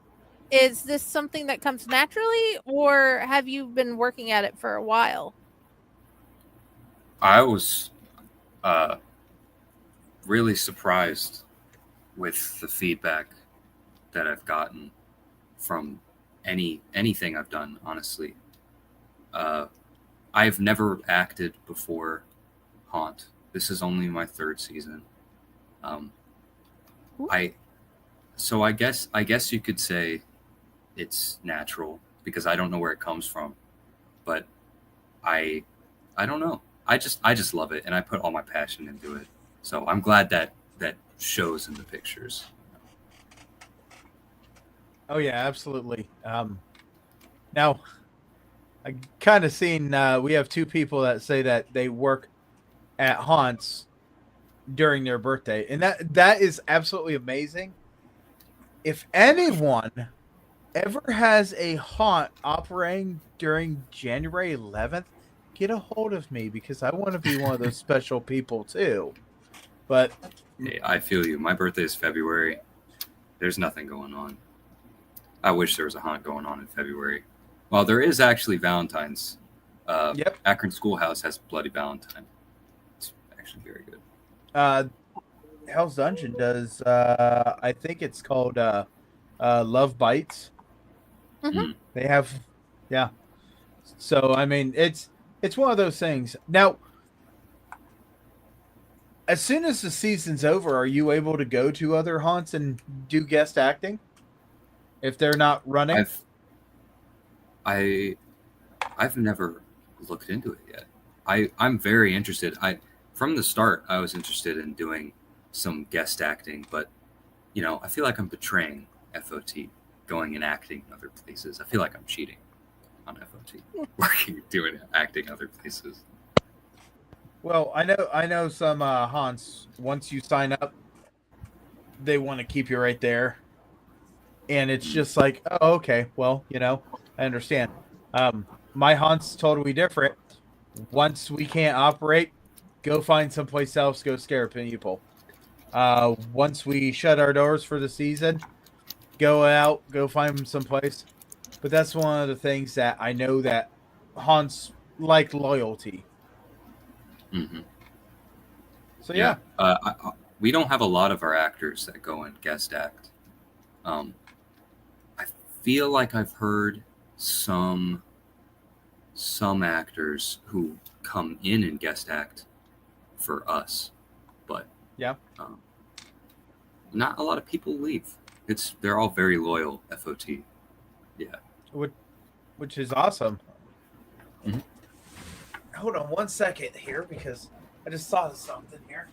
Is this something that comes naturally, or have you been working at it for a while? I was really surprised with the feedback that I've gotten from anything I've done, honestly. I've never acted before Haunt. This is only my 3rd season. I guess you could say it's natural because I don't know where it comes from, but I don't know. I just love it, and I put all my passion into it. So I'm glad that shows in the pictures. Oh yeah, absolutely. Now, I kind of seen we have 2 people that say that they work at haunts during their birthday, and that is absolutely amazing. If anyone ever has a haunt operating during January 11th, get a hold of me because I want to be one of those special people too. But hey, I feel you. My birthday is February. There's nothing going on. I wish there was a haunt going on in February. Well, there is actually Valentine's. Yep. Akron Schoolhouse has Bloody Valentine. It's actually very good. Hell's Dungeon does. I think it's called Love Bites. Mhm. They have, yeah. So I mean, it's one of those things. Now, as soon as the season's over, are you able to go to other haunts and do guest acting if they're not running? I've never looked into it yet. I'm very interested. From the start I was interested in doing some guest acting, but I feel like I'm betraying FOT, going and acting in other places. I feel like I'm cheating on FOT, doing acting other places. Well, I know some haunts. Once you sign up, they want to keep you right there, and it's just like, oh, okay, well, I understand. My haunt's totally different. Once we can't operate, go find someplace else. Go scare people. Once we shut our doors for the season, go out, go find someplace. But that's one of the things that I know that haunts like loyalty. Mm-hmm. So yeah. We don't have a lot of our actors that go and guest act. I feel like I've heard some actors who come in and guest act for us, but yeah, not a lot of people leave. They're all very loyal FOT. Yeah, which is awesome. Mm-hmm. Hold on 1 second here because I just saw something here.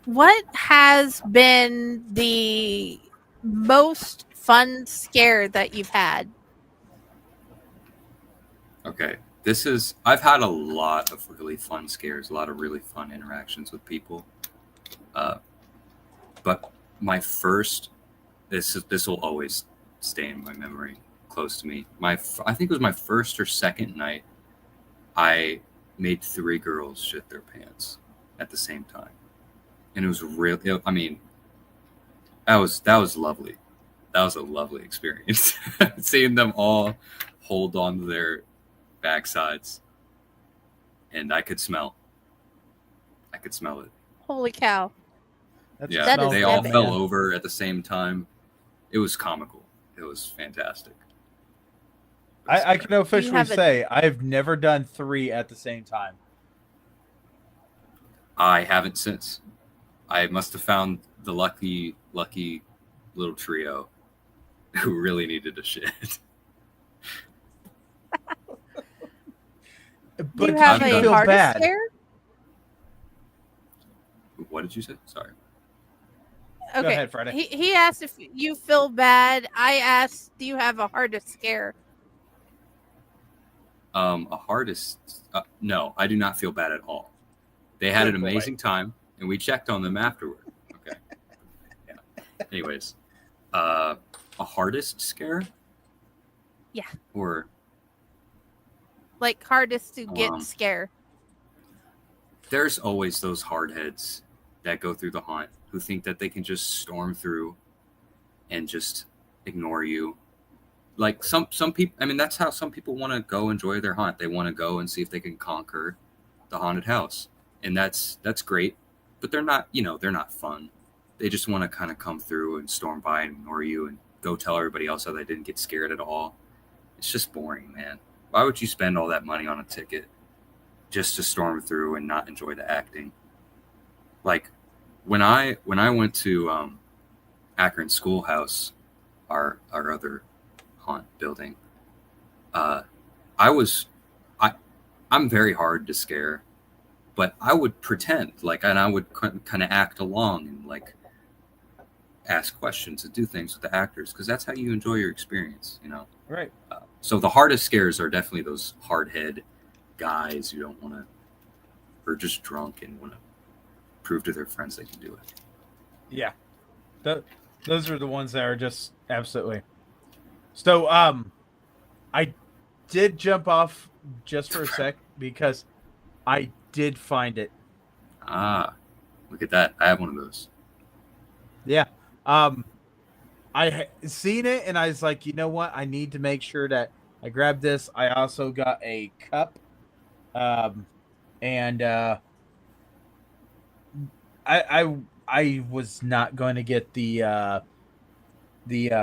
What has been the most fun scare that you've had? Okay, I've had a lot of really fun scares, a lot of really fun interactions with people. But my first, this will always stay in my memory, close to me. I think it was my first or second night. I made 3 girls shit their pants at the same time, and it was really. I mean, that was lovely. That was a lovely experience. Seeing them all hold on to their backsides, and I could smell it. Holy cow! Yeah, they all fell over at the same time. It was comical. It was fantastic. I can officially say I've never done 3 at the same time. I haven't since. I must have found the lucky little trio who really needed a shit. Do you have a hardest scare? What did you say? Sorry. Okay. Go ahead, Friday. He asked if you feel bad. I asked, do you have a hardest scare? A hardest? No, I do not feel bad at all. They had an amazing time, and we checked on them afterward. Okay. Yeah. Anyways, a hardest scare? Yeah. Or like hardest to get scare? There's always those hardheads that go through the haunt who think that they can just storm through and just ignore you. Like some people, I mean, that's how some people want to go enjoy their haunt. They want to go and see if they can conquer the haunted house. And that's great, but they're not fun. They just want to kind of come through and storm by and ignore you and go tell everybody else how they didn't get scared at all. It's just boring, man. Why would you spend all that money on a ticket just to storm through and not enjoy the acting? Like when I went to Akron Schoolhouse, our other haunt building, I'm very hard to scare, but I would pretend and I would kind of act along and like ask questions and do things with the actors because that's how you enjoy your experience, Right. So the hardest scares are definitely those hardhead guys who don't want to, or just drunk and want to prove to their friends they can do it. Yeah. Those are the ones that are just absolutely. So, I did jump off just for a sec because I did find it. Ah, look at that. I have one of those. Yeah. seen it, and I was like, you know what? I need to make sure that I grab this. I also got a cup, and I was not going to get the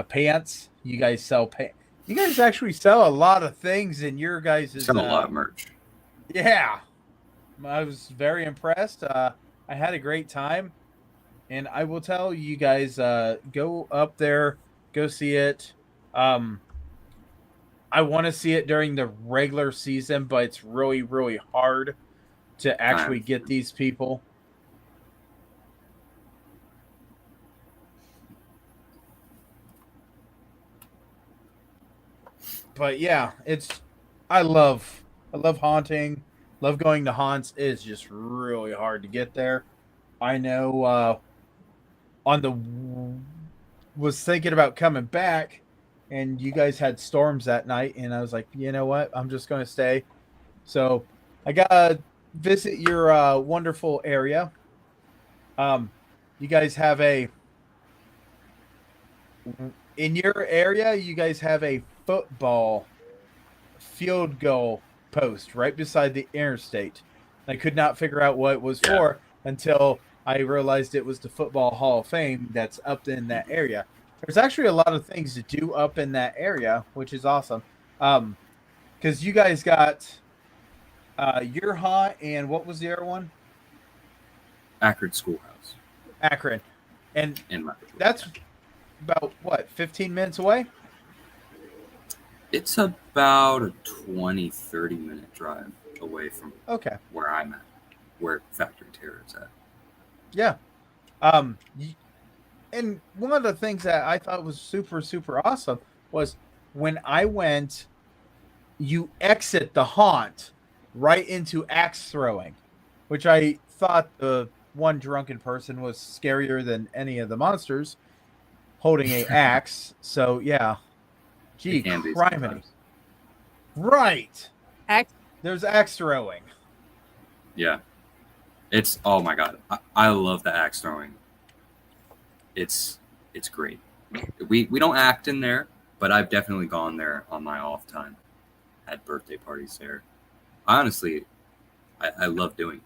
pants. You guys sell pants. You guys actually sell a lot of things in your guys' Sell a lot of merch. Yeah, I was very impressed. I had a great time, and I will tell you guys, go up there, go see it. I want to see it during the regular season, but it's really, really hard to actually get these people. But yeah, I love haunting, love going to haunts. It's just really hard to get there. I know on the was thinking about coming back, and you guys had storms that night, and I was like, you know what, I'm just going to stay. So I gotta visit your wonderful area. You guys have in your area, you guys have a football field goal post right beside the interstate. I could not figure out what it was for until I realized it was the Football Hall of Fame that's up in that area. There's actually a lot of things to do up in that area, which is awesome. Because you guys got your haunt, and what was the other one? Akron Schoolhouse. Akron. And that's about, what, 15 minutes away? It's about a 20, 30-minute drive away from where I'm at, where Factory Terror is at. Yeah. And one of the things that I thought was super, super awesome was when I went, you exit the haunt right into axe throwing, which I thought the one drunken person was scarier than any of the monsters holding a axe. So, yeah. Gee, criminy. Right. There's axe throwing. Yeah. It's, oh my God. I love the axe throwing. It's great. We don't act in there, but I've definitely gone there on my off time. Had birthday parties there. Honestly, I love doing it,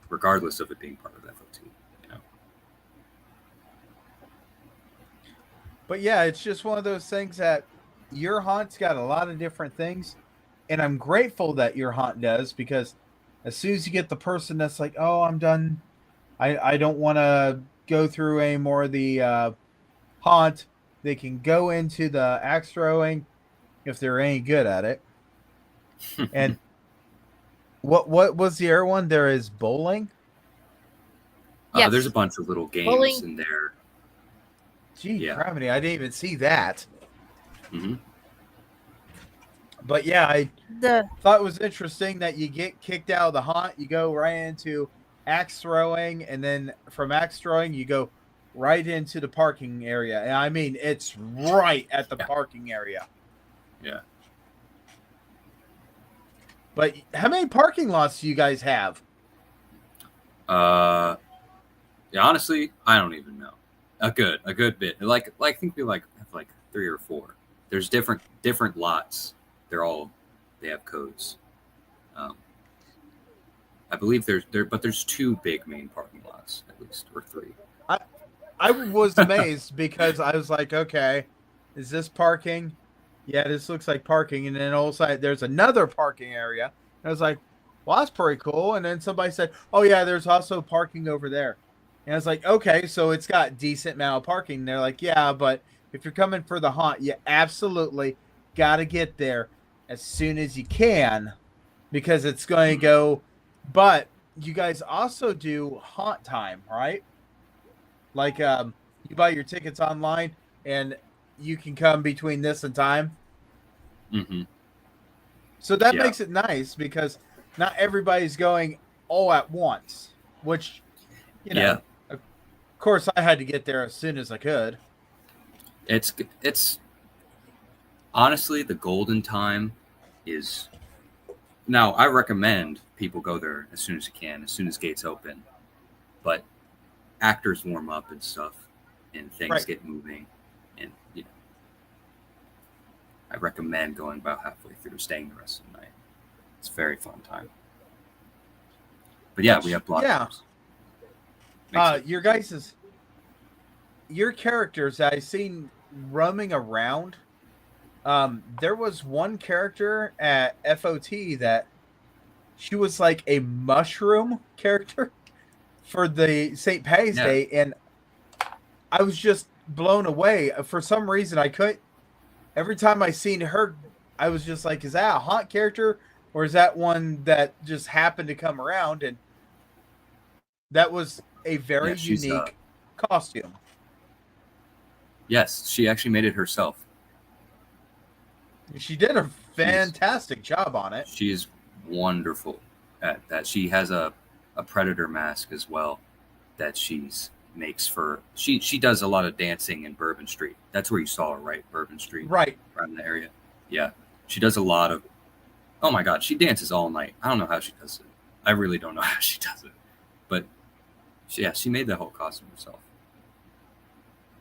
regardless of it being part of FOT, you know. But yeah, it's just one of those things that your haunt's got a lot of different things, and I'm grateful that your haunt does, because as soon as you get the person that's like, oh, I'm done, I don't want to go through any more of the haunt, they can go into the axe throwing if they're any good at it. And what was the other one? There is bowling. Yes. There's a bunch of little games Bowling. in there. Gee, gravity, I didn't even see that. Mm-hmm. But yeah, I thought it was interesting that you get kicked out of the haunt, you go right into axe throwing, and then from axe throwing, you go right into the parking area. And I mean, it's right at the parking area. Yeah. But how many parking lots do you guys have? Yeah, honestly, I don't even know. A good bit. Like I think we have 3 or 4. There's different lots. They have codes. I believe there's 2 big main parking lots at least, or 3. I was amazed because I was like, okay, is this parking? Yeah, this looks like parking. And then all of a sudden there's another parking area. And I was like, well, that's pretty cool. And then somebody said, oh yeah, there's also parking over there. And I was like, okay, so it's got decent amount of parking. And they're like, yeah, but if you're coming for the haunt, you absolutely got to get there as soon as you can, because it's going to go. But you guys also do haunt time, right? Like you buy your tickets online and you can come between this and time. Mm-hmm. So that makes it nice, because not everybody's going all at once, which, you know, of course I had to get there as soon as I could. It's honestly, the golden time is now. I recommend people go there as soon as you can, as soon as gates open, but actors warm up and stuff and things Right. get moving, and I recommend going about halfway through, staying the rest of the night. It's a very fun time. But yeah, we have block groups. Your characters I've seen roaming around. There was one character at FOT that she was like a mushroom character for the St. Patty's Day, and I was just blown away. For some reason, I couldn't. Every time I seen her, I was just like, "Is that a haunt character, or is that one that just happened to come around?" And that was a very unique costume. Yes, she actually made it herself. She did a fantastic job on it. She is wonderful at that. She has a predator mask as well that makes for she does a lot of dancing in Bourbon Street. That's where you saw her, right? Bourbon Street. Right. Around the area. Yeah. She does a lot of, oh my God, she dances all night. I don't know how she does it. I really don't know how she does it. But she made that whole costume herself.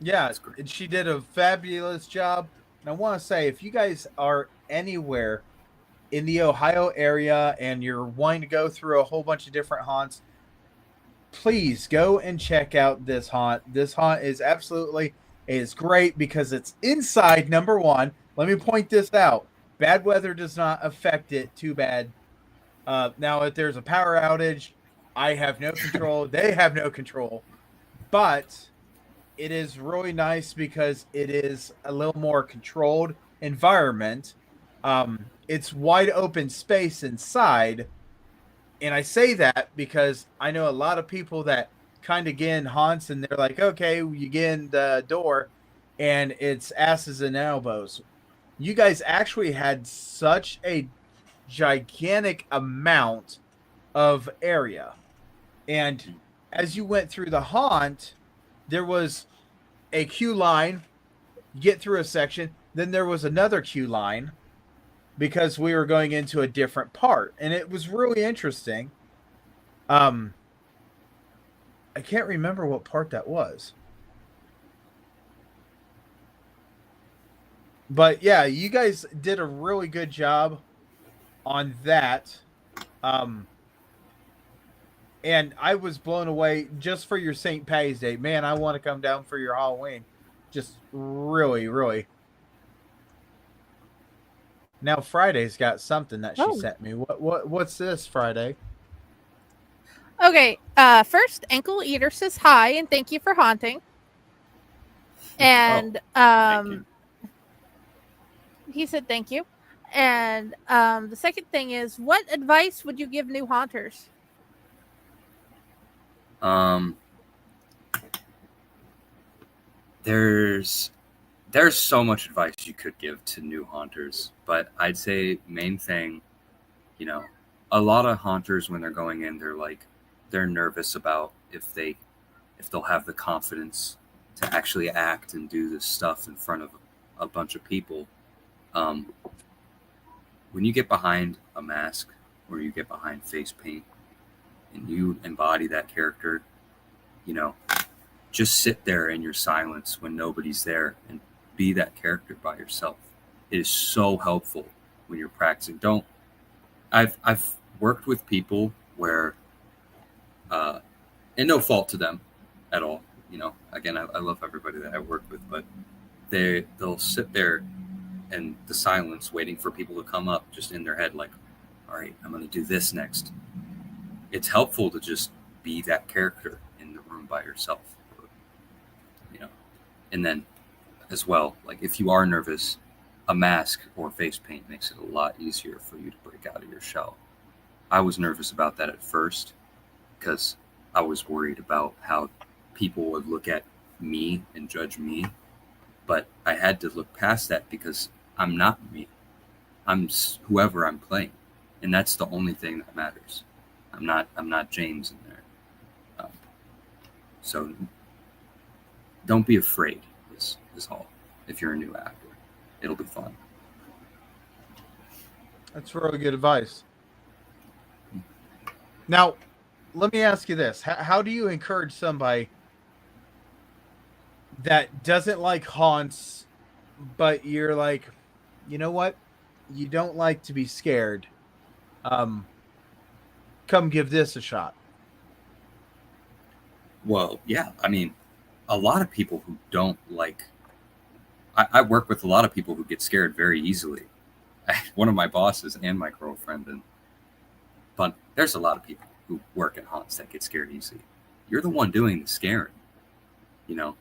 Yeah, and she did a fabulous job. And I want to say, if you guys are anywhere in the Ohio area and you're wanting to go through a whole bunch of different haunts, please go and check out this haunt. This haunt is great because it's inside, number one. Let me point this out. Bad weather does not affect it too bad. Now, if there's a power outage, I have no control. They have no control. But it is really nice because it is a little more controlled environment. It's wide open space inside. And I say that because I know a lot of people that kind of get in haunts and they're like, okay, you get in the door and it's asses and elbows. You guys actually had such a gigantic amount of area. And as you went through the haunt, there was a queue line, you get through a section, then there was another queue line because we were going into a different part. And it was really interesting. I can't remember what part that was. But yeah, you guys did a really good job on that. And I was blown away just for your St. Patty's Day. Man, I want to come down for your Halloween. Just really, really. Now Friday's got something that she sent me. What's this, Friday? Okay, first, Engel Eater says hi and thank you for haunting. And thank you. He said thank you. And the second thing is, what advice would you give new haunters? There's so much advice you could give to new haunters, but I'd say main thing, a lot of haunters when they're going in, they're nervous about if they'll have the confidence to actually act and do this stuff in front of a bunch of people. When you get behind a mask or you get behind face paint and you embody that character, just sit there in your silence when nobody's there and be that character by yourself. It is so helpful when you're practicing. I've worked with people where, and no fault to them at all. Again, I love everybody that I work with, but they'll sit there in the silence waiting for people to come up just in their head, like, all right, I'm going to do this next. It's helpful to just be that character in the room by yourself, and then as well, like if you are nervous, a mask or face paint makes it a lot easier for you to break out of your shell. I was nervous about that at first because I was worried about how people would look at me and judge me, but I had to look past that because I'm not me. I'm whoever I'm playing, and that's the only thing that matters. I'm not James in there. So don't be afraid. Is all. If you're a new actor, it'll be fun. That's really good advice. Now, let me ask you this: how do you encourage somebody that doesn't like haunts, but you're like, you know what? You don't like to be scared. Come give this a shot. Well, yeah. I mean, a lot of people who don't like. I work with a lot of people who get scared very easily. One of my bosses and my girlfriend, but there's a lot of people who work in haunts that get scared easily. You're the one doing the scaring. You know,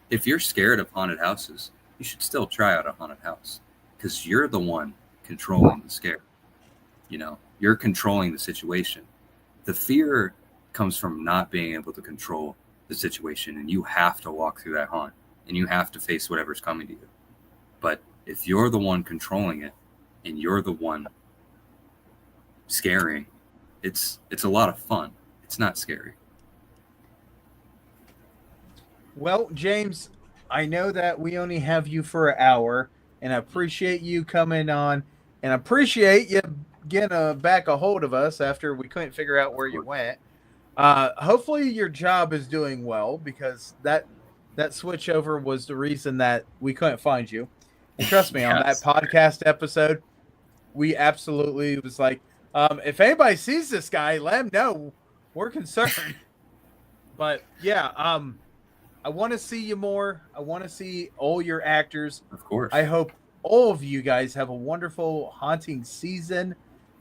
if you're scared of haunted houses, you should still try out a haunted house because you're the one controlling the scare. You know, you're controlling the situation. The fear comes from not being able to control the situation, and you have to walk through that haunt and you have to face whatever's coming to you. But if you're the one controlling it and you're the one scaring, it's a lot of fun. It's not scary. Well, James, I know that we only have you for an hour, and I appreciate you coming on, and I appreciate you getting back a hold of us after we couldn't figure out where you went. Hopefully your job is doing well, because that switch over was the reason that we couldn't find you. And trust me, on that podcast episode, we absolutely was like, if anybody sees this guy, let him know. We're concerned. But yeah, I want to see you more. I want to see all your actors. Of course. I hope all of you guys have a wonderful haunting season,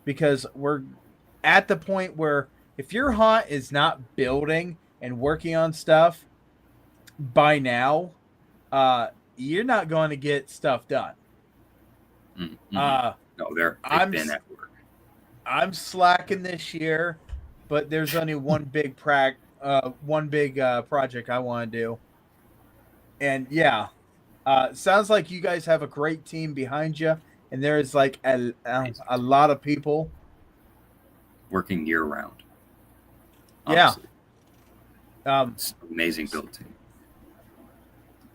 because we're at the point where if your haunt is not building and working on stuff by now, you're not going to get stuff done. Mm-hmm. No, they've been at work. I'm slacking this year, but there's only one big project I want to do. And yeah, sounds like you guys have a great team behind you, and there's like a lot of people working year round. Honestly. Yeah. It's an amazing build team.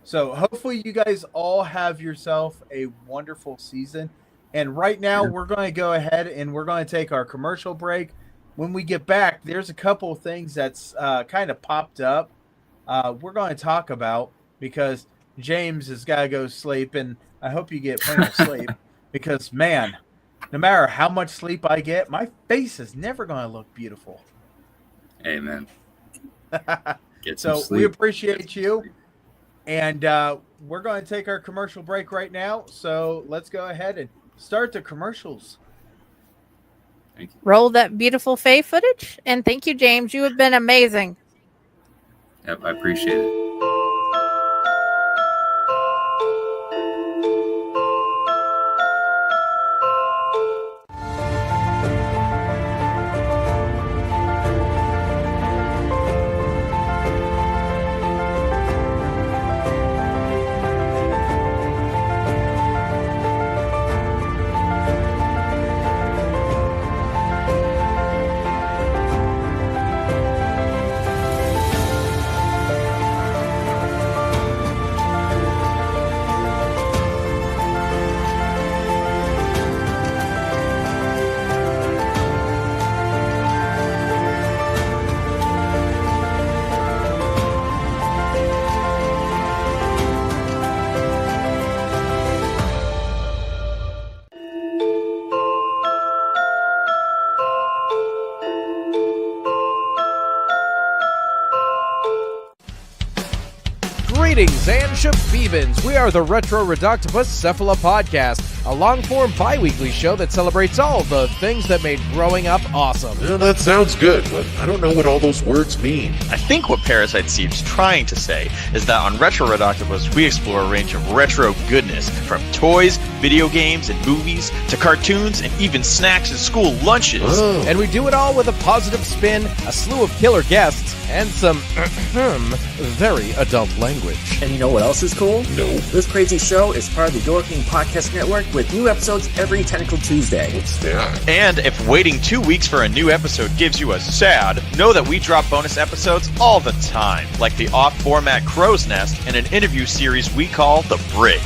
So hopefully you guys all have yourself a wonderful season. And right now we're going to go ahead and we're going to take our commercial break. When we get back, there's a couple of things that's kind of popped up we're going to talk about, because James has got to go sleep, and I hope you get plenty of sleep, because, man, no matter how much sleep I get, my face is never going to look beautiful. Amen. Get so some sleep. We appreciate you. And we're going to take our commercial break right now. So let's go ahead and start the commercials. Thank you. Roll that beautiful Faye footage. And thank you, James. You have been amazing. Yep, I appreciate it. Greetings and shabebans. We are the Retro Reductopus Cephala Podcast, a long-form bi-weekly show that celebrates all the things that made growing up awesome. Yeah, that sounds good, but I don't know what all those words mean. I think what Parasite Steve's trying to say is that on Retro Reductopus, we explore a range of retro goodness, from toys, video games, and movies, to cartoons, and even snacks and school lunches. Oh. And we do it all with a positive spin, a slew of killer guests, and some very adult language. And you know what else is cool? No. This crazy show is part of the Your King Podcast Network with new episodes every Tentacle Tuesday. What's that? And if waiting 2 weeks for a new episode gives you a sad, know that we drop bonus episodes all the time, like the off-format Crow's Nest and an interview series we call The Brig.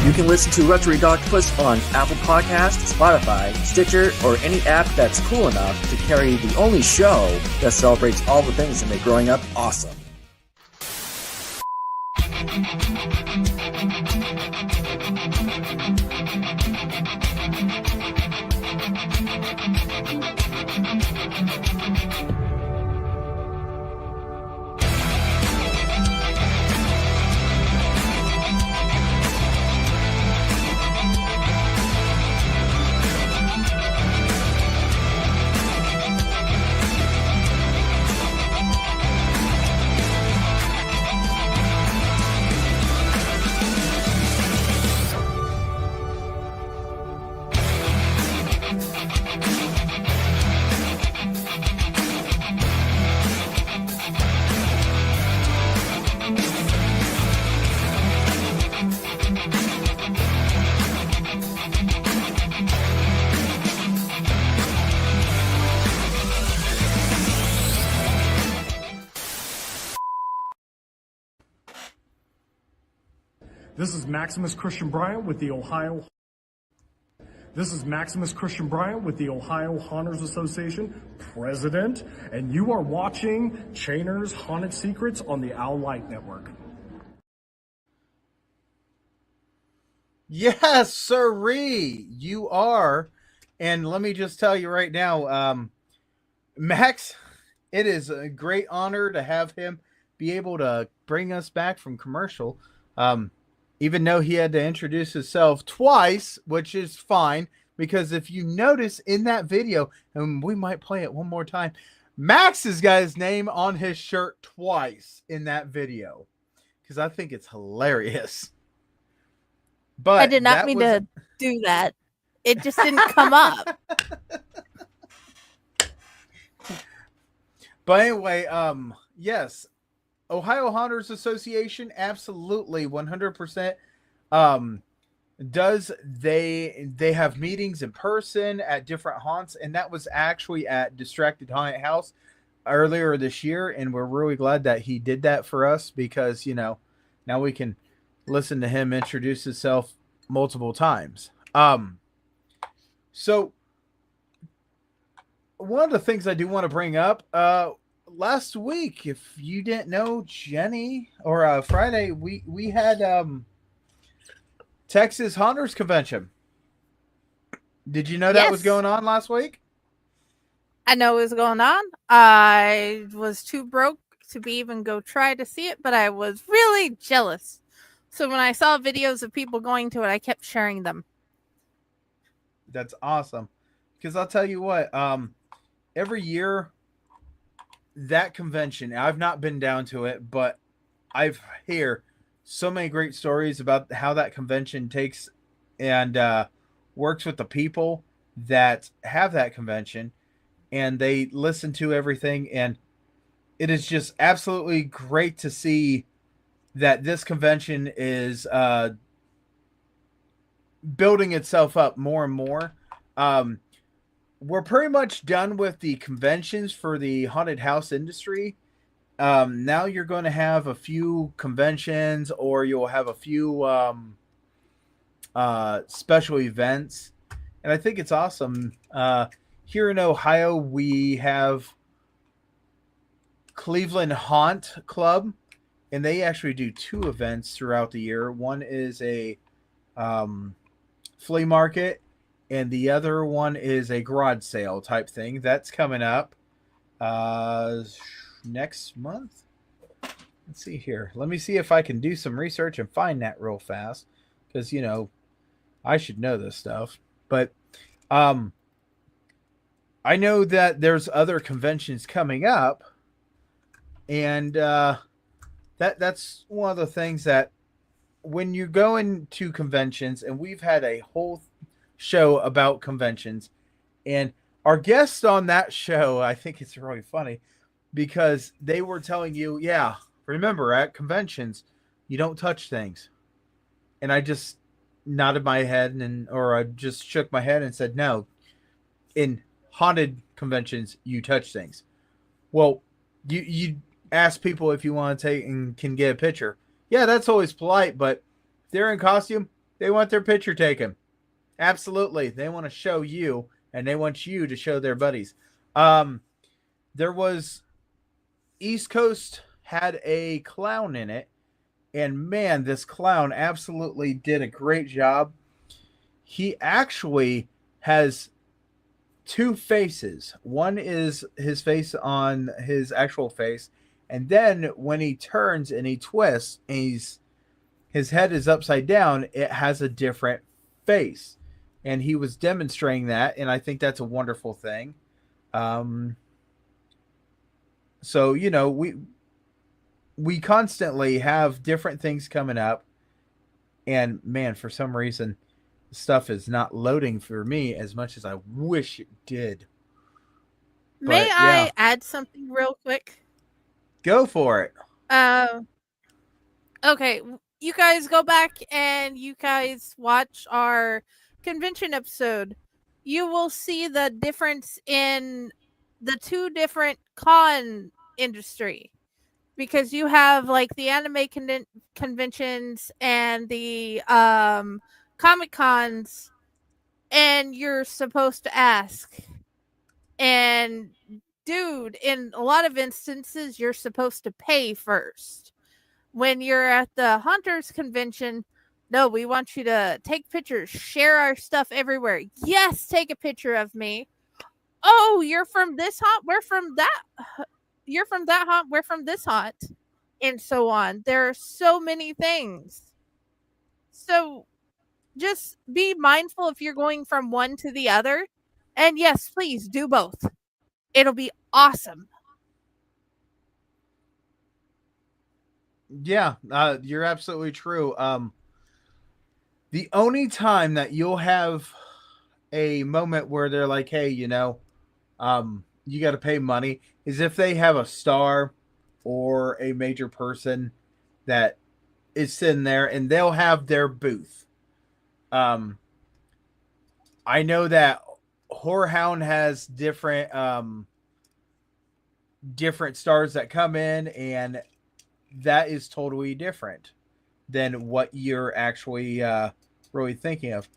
You can listen to Retro Reductopus on Apple Podcasts, Spotify, Stitcher, or any app that's cool enough to carry the only show that celebrates all the things that make growing up awesome. This is Maximus Christian Bryant with the Ohio Haunters Association, President, and you are watching Chainer's Haunted Secrets on the Owl Light Network. Yes, sirree, you are. And let me just tell you right now, Max, it is a great honor to have him be able to bring us back from commercial. Even though he had to introduce himself twice, which is fine, because if you notice in that video, and we might play it one more time, Max has got his name on his shirt twice in that video, because I think it's hilarious. But I did not mean to do that. It just didn't come up. But anyway, yes. Ohio Haunters Association, absolutely 100%. Does they have meetings in person at different haunts, and that was actually at Distracted Haunted House earlier this year, and we're really glad that he did that for us, because now we can listen to him introduce himself multiple times. So one of the things I do want to bring up, last week, if you didn't know, Jenny, or Friday, we had Texas Haunters Convention. Did you know that was going on last week? I know it was going on. I was too broke to even go try to see it, but I was really jealous. So when I saw videos of people going to it, I kept sharing them. That's awesome. Because I'll tell you what, every year, that convention, I've not been down to it, but I've heard so many great stories about how that convention takes and works with the people that have that convention, and they listen to everything, and it is just absolutely great to see that this convention is building itself up more and more. We're pretty much done with the conventions for the haunted house industry. Now you're going to have a few conventions, or you'll have a few special events. And I think it's awesome. Here in Ohio, we have Cleveland Haunt Club, and they actually do 2 events throughout the year. One is a flea market, and the other one is a garage sale type thing. That's coming up next month. Let's see here. Let me see if I can do some research and find that real fast, because, I should know this stuff. But I know that there's other conventions coming up, and that's one of the things that when you go into conventions, and we've had a whole show about conventions, and our guest on that show, I think it's really funny, because they were telling you, remember, at conventions you don't touch things. And I just nodded my head, or I just shook my head and said, no, in haunted conventions you touch things. Well, you ask people if you want to take and can get a picture. Yeah, that's always polite, but if they're in costume, they want their picture taken. Absolutely. They want to show you, and they want you to show their buddies. There was East Coast had a clown in it, and man, this clown absolutely did a great job. He actually has two faces. One is his face on his actual face, and then when he turns and he twists, and his head is upside down, it has a different face. And he was demonstrating that, and I think that's a wonderful thing. So, you know, we constantly have different things coming up, and man, for some reason stuff is not loading for me as much as I wish it did. May But, I yeah. add something real quick? Go for it. Okay, you guys go back and you guys watch our convention episode. You will see the difference in the two different con industry, because you have like the anime conventions and the comic cons, and you're supposed to ask. And dude, in a lot of instances, you're supposed to pay first. When you're at the Hunters convention, no, we want you to take pictures, share our stuff everywhere. Yes, take a picture of me. Oh, you're from this haunt? We're from that. You're from that haunt? We're from this haunt. And so on. There are so many things. So just be mindful if you're going from one to the other. And yes, please do both. It'll be awesome. Yeah, you're absolutely true. The only time that you'll have a moment where they're like, hey, you know, you got to pay money is if they have a star or a major person that is sitting there and they'll have their booth. I know that Whorehound has different stars that come in, and that is totally different than what you're actually really thinking of.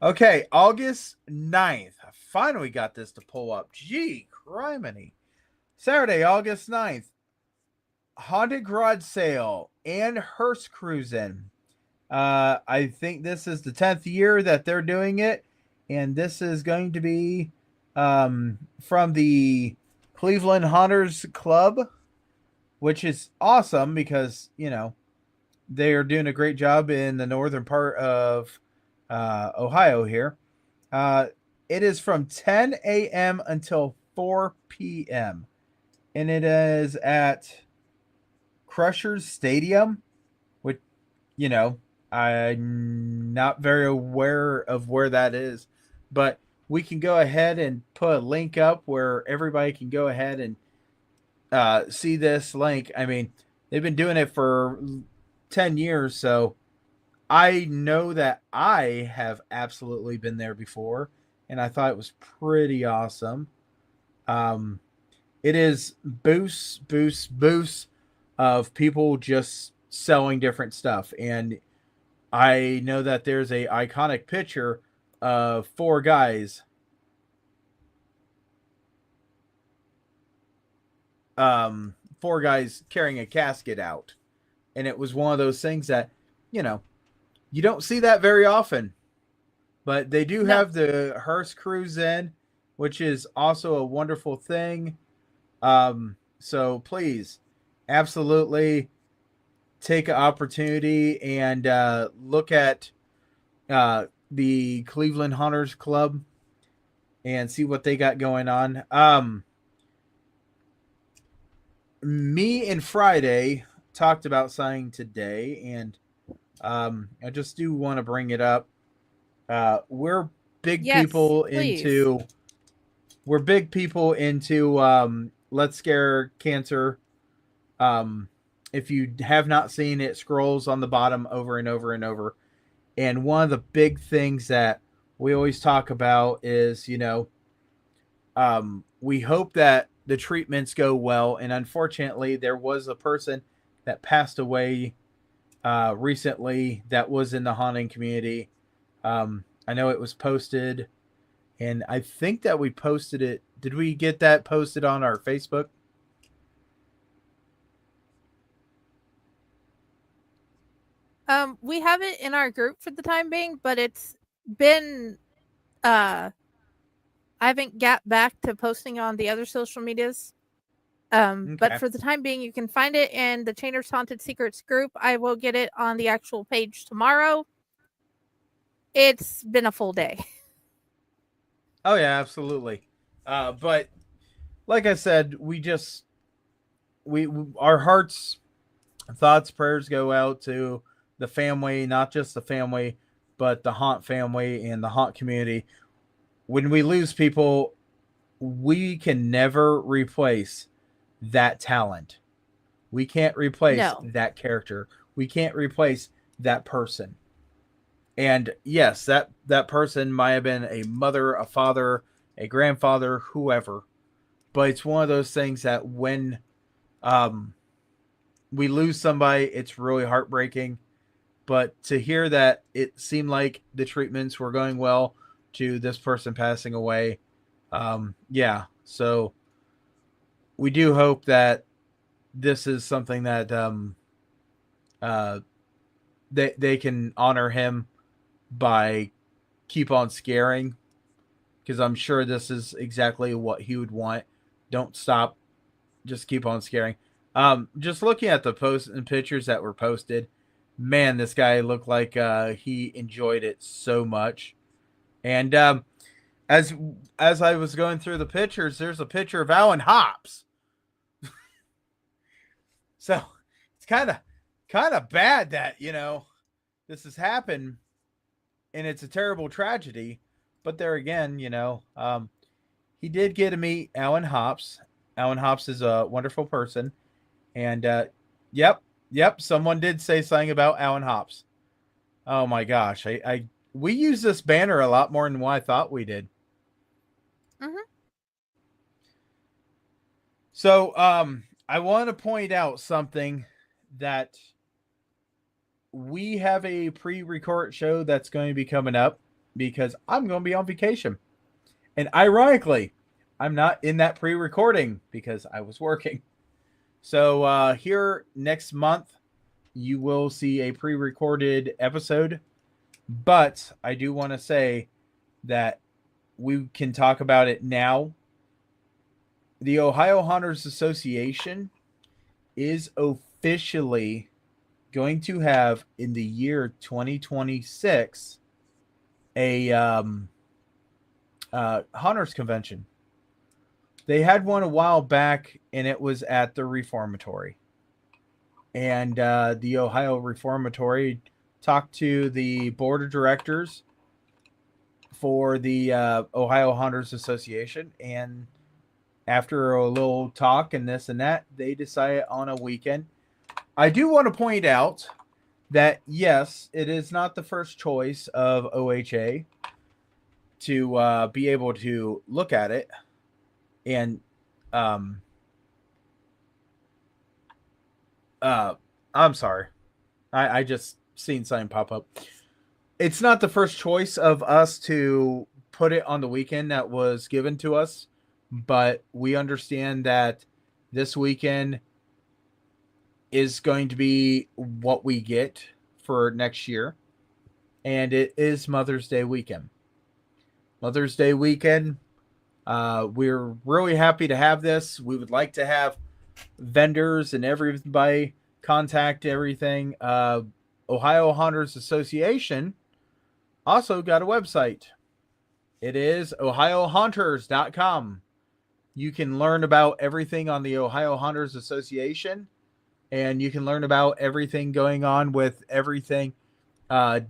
Okay, August 9th. I finally got this to pull up. Gee, criminy. Saturday, August 9th. Haunted Garage Sale and Hearst Cruising. I think this is the 10th year that they're doing it, and this is going to be from the Cleveland Haunters Club, which is awesome because, you know, they are doing a great job in the northern part of Ohio here. It is from 10 a.m. until 4 p.m. And it is at Crushers Stadium, which, you know, I'm not very aware of where that is, but we can go ahead and put a link up where everybody can go ahead and see this link. I mean, they've been doing it for 10 years, so I know that I have absolutely been there before, and I thought it was pretty awesome. It is booths of people just selling different stuff, and I know that there's a iconic picture of four guys carrying a casket out. And it was one of those things that, you know, you don't see that very often. But they do have the Hearst Cruise in, which is also a wonderful thing. So please, absolutely take an opportunity and look at the Cleveland Hunters Club and see what they got going on. Me and Friday talked about something today, and I just do want to bring it up. We're big people into Let's Scare Cancer. If you have not seen it, scrolls on the bottom over and over and over. And one of the big things that we always talk about is, you know, we hope that the treatments go well. And unfortunately, there was a person that passed away recently that was in the haunting community. I know it was posted, and I think that we posted it. Did we get that posted on our Facebook? We have it in our group for the time being, but it's been I I haven't got back to posting on the other social medias. But for the time being, you can find it in the Chainer's Haunted Secrets group. I will get it on the actual page tomorrow. It's been a full day. Oh yeah, absolutely. But like I said, we our hearts, thoughts, prayers go out to the family, not just the family, but the haunt family and the haunt community. When we lose people, we can never replace that talent. We can't replace that character. We can't replace that person. And yes, that person might have been a mother, a father, a grandfather, whoever. But it's one of those things that when we lose somebody, it's really heartbreaking. But to hear that it seemed like the treatments were going well to this person passing away, yeah. So we do hope that this is something that they can honor him by keep on scaring, because I'm sure this is exactly what he would want. Don't stop, just keep on scaring. Just looking at the posts and pictures that were posted, man, this guy looked like he enjoyed it so much. And as I was going through the pictures, there's a picture of Alan Hops. So it's kind of bad that, this has happened, and it's a terrible tragedy. But there again, he did get to meet Alan Hops. Alan Hops is a wonderful person. And yep, someone did say something about Alan Hops. Oh my gosh, we use this banner a lot more than what I thought we did. Mm-hmm. So I want to point out something, that we have a pre-record show that's going to be coming up, because I'm going to be on vacation. And ironically, I'm not in that pre-recording because I was working. So here next month, you will see a pre-recorded episode. But I do want to say that we can talk about it now. The Ohio Haunters Association is officially going to have, in the year 2026, a Haunters convention. They had one a while back, and it was at the Reformatory. And the Ohio Reformatory talked to the board of directors for the Ohio Haunters Association, and after a little talk and this and that, they decided on a weekend. I do want to point out that, yes, it is not the first choice of OHA to be able to look at it. And I'm sorry. I just seen something pop up. It's not the first choice of us to put it on the weekend that was given to us, but we understand that this weekend is going to be what we get for next year. And it is Mother's Day weekend. Mother's Day weekend. We're really happy to have this. We would like to have vendors and everybody contact everything. Ohio Haunters Association also got a website. It is ohiohaunters.com. You can learn about everything on the Ohio Haunters Association, and you can learn about everything going on with everything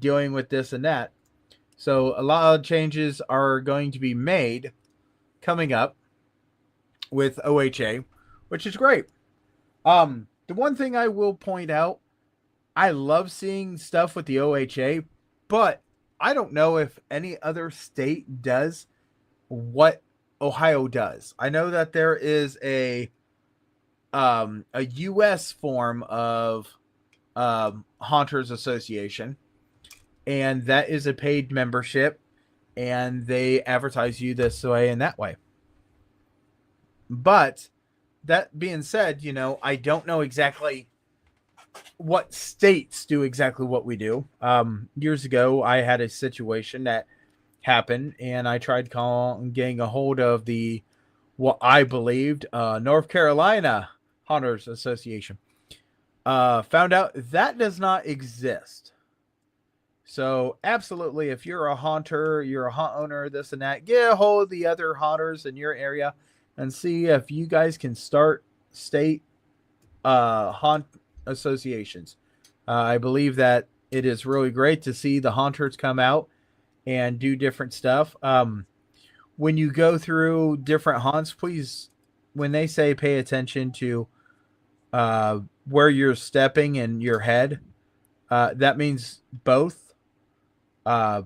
dealing with this and that. So a lot of changes are going to be made coming up with OHA, which is great. The one thing I will point out, I love seeing stuff with the OHA, but I don't know if any other state does what Ohio does. I know that there is a U.S. form of Haunters Association, and that is a paid membership, and they advertise you this way and that way. But that being said, I don't know exactly what states do exactly what we do. Years ago, I had a situation that happened, and I tried getting a hold of what I believed North Carolina Hunters Association. Found out that does not exist. So absolutely, if you're a hunter, you're a hunt owner, this and that, get a hold of the other hunters in your area and see if you guys can start state hunt associations. I believe that it is really great to see the hunters come out and do different stuff. When you go through different hunts, please, when they say pay attention to where you're stepping and your head, that means both. I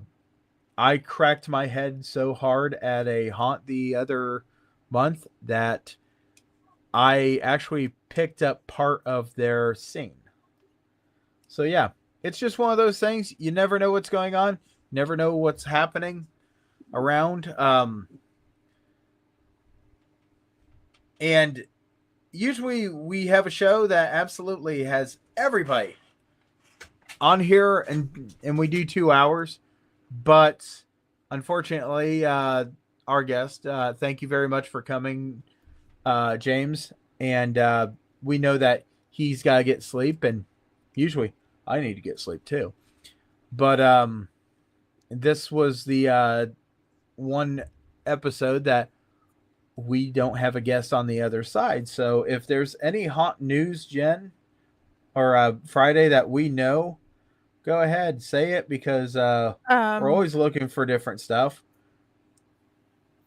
cracked my head so hard at a hunt the other month that I actually picked up part of their scene. So yeah, it's just one of those things. You never know what's going on. Never know what's happening around. And usually we have a show that absolutely has everybody on here, and we do 2 hours. But unfortunately, our guest, thank you very much for coming, James. And we know that he's got to get sleep, and usually I need to get sleep too. But this was the one episode that we don't have a guest on the other side. So if there's any hot news, Jen, or Friday that we know, go ahead, say it, because we're always looking for different stuff.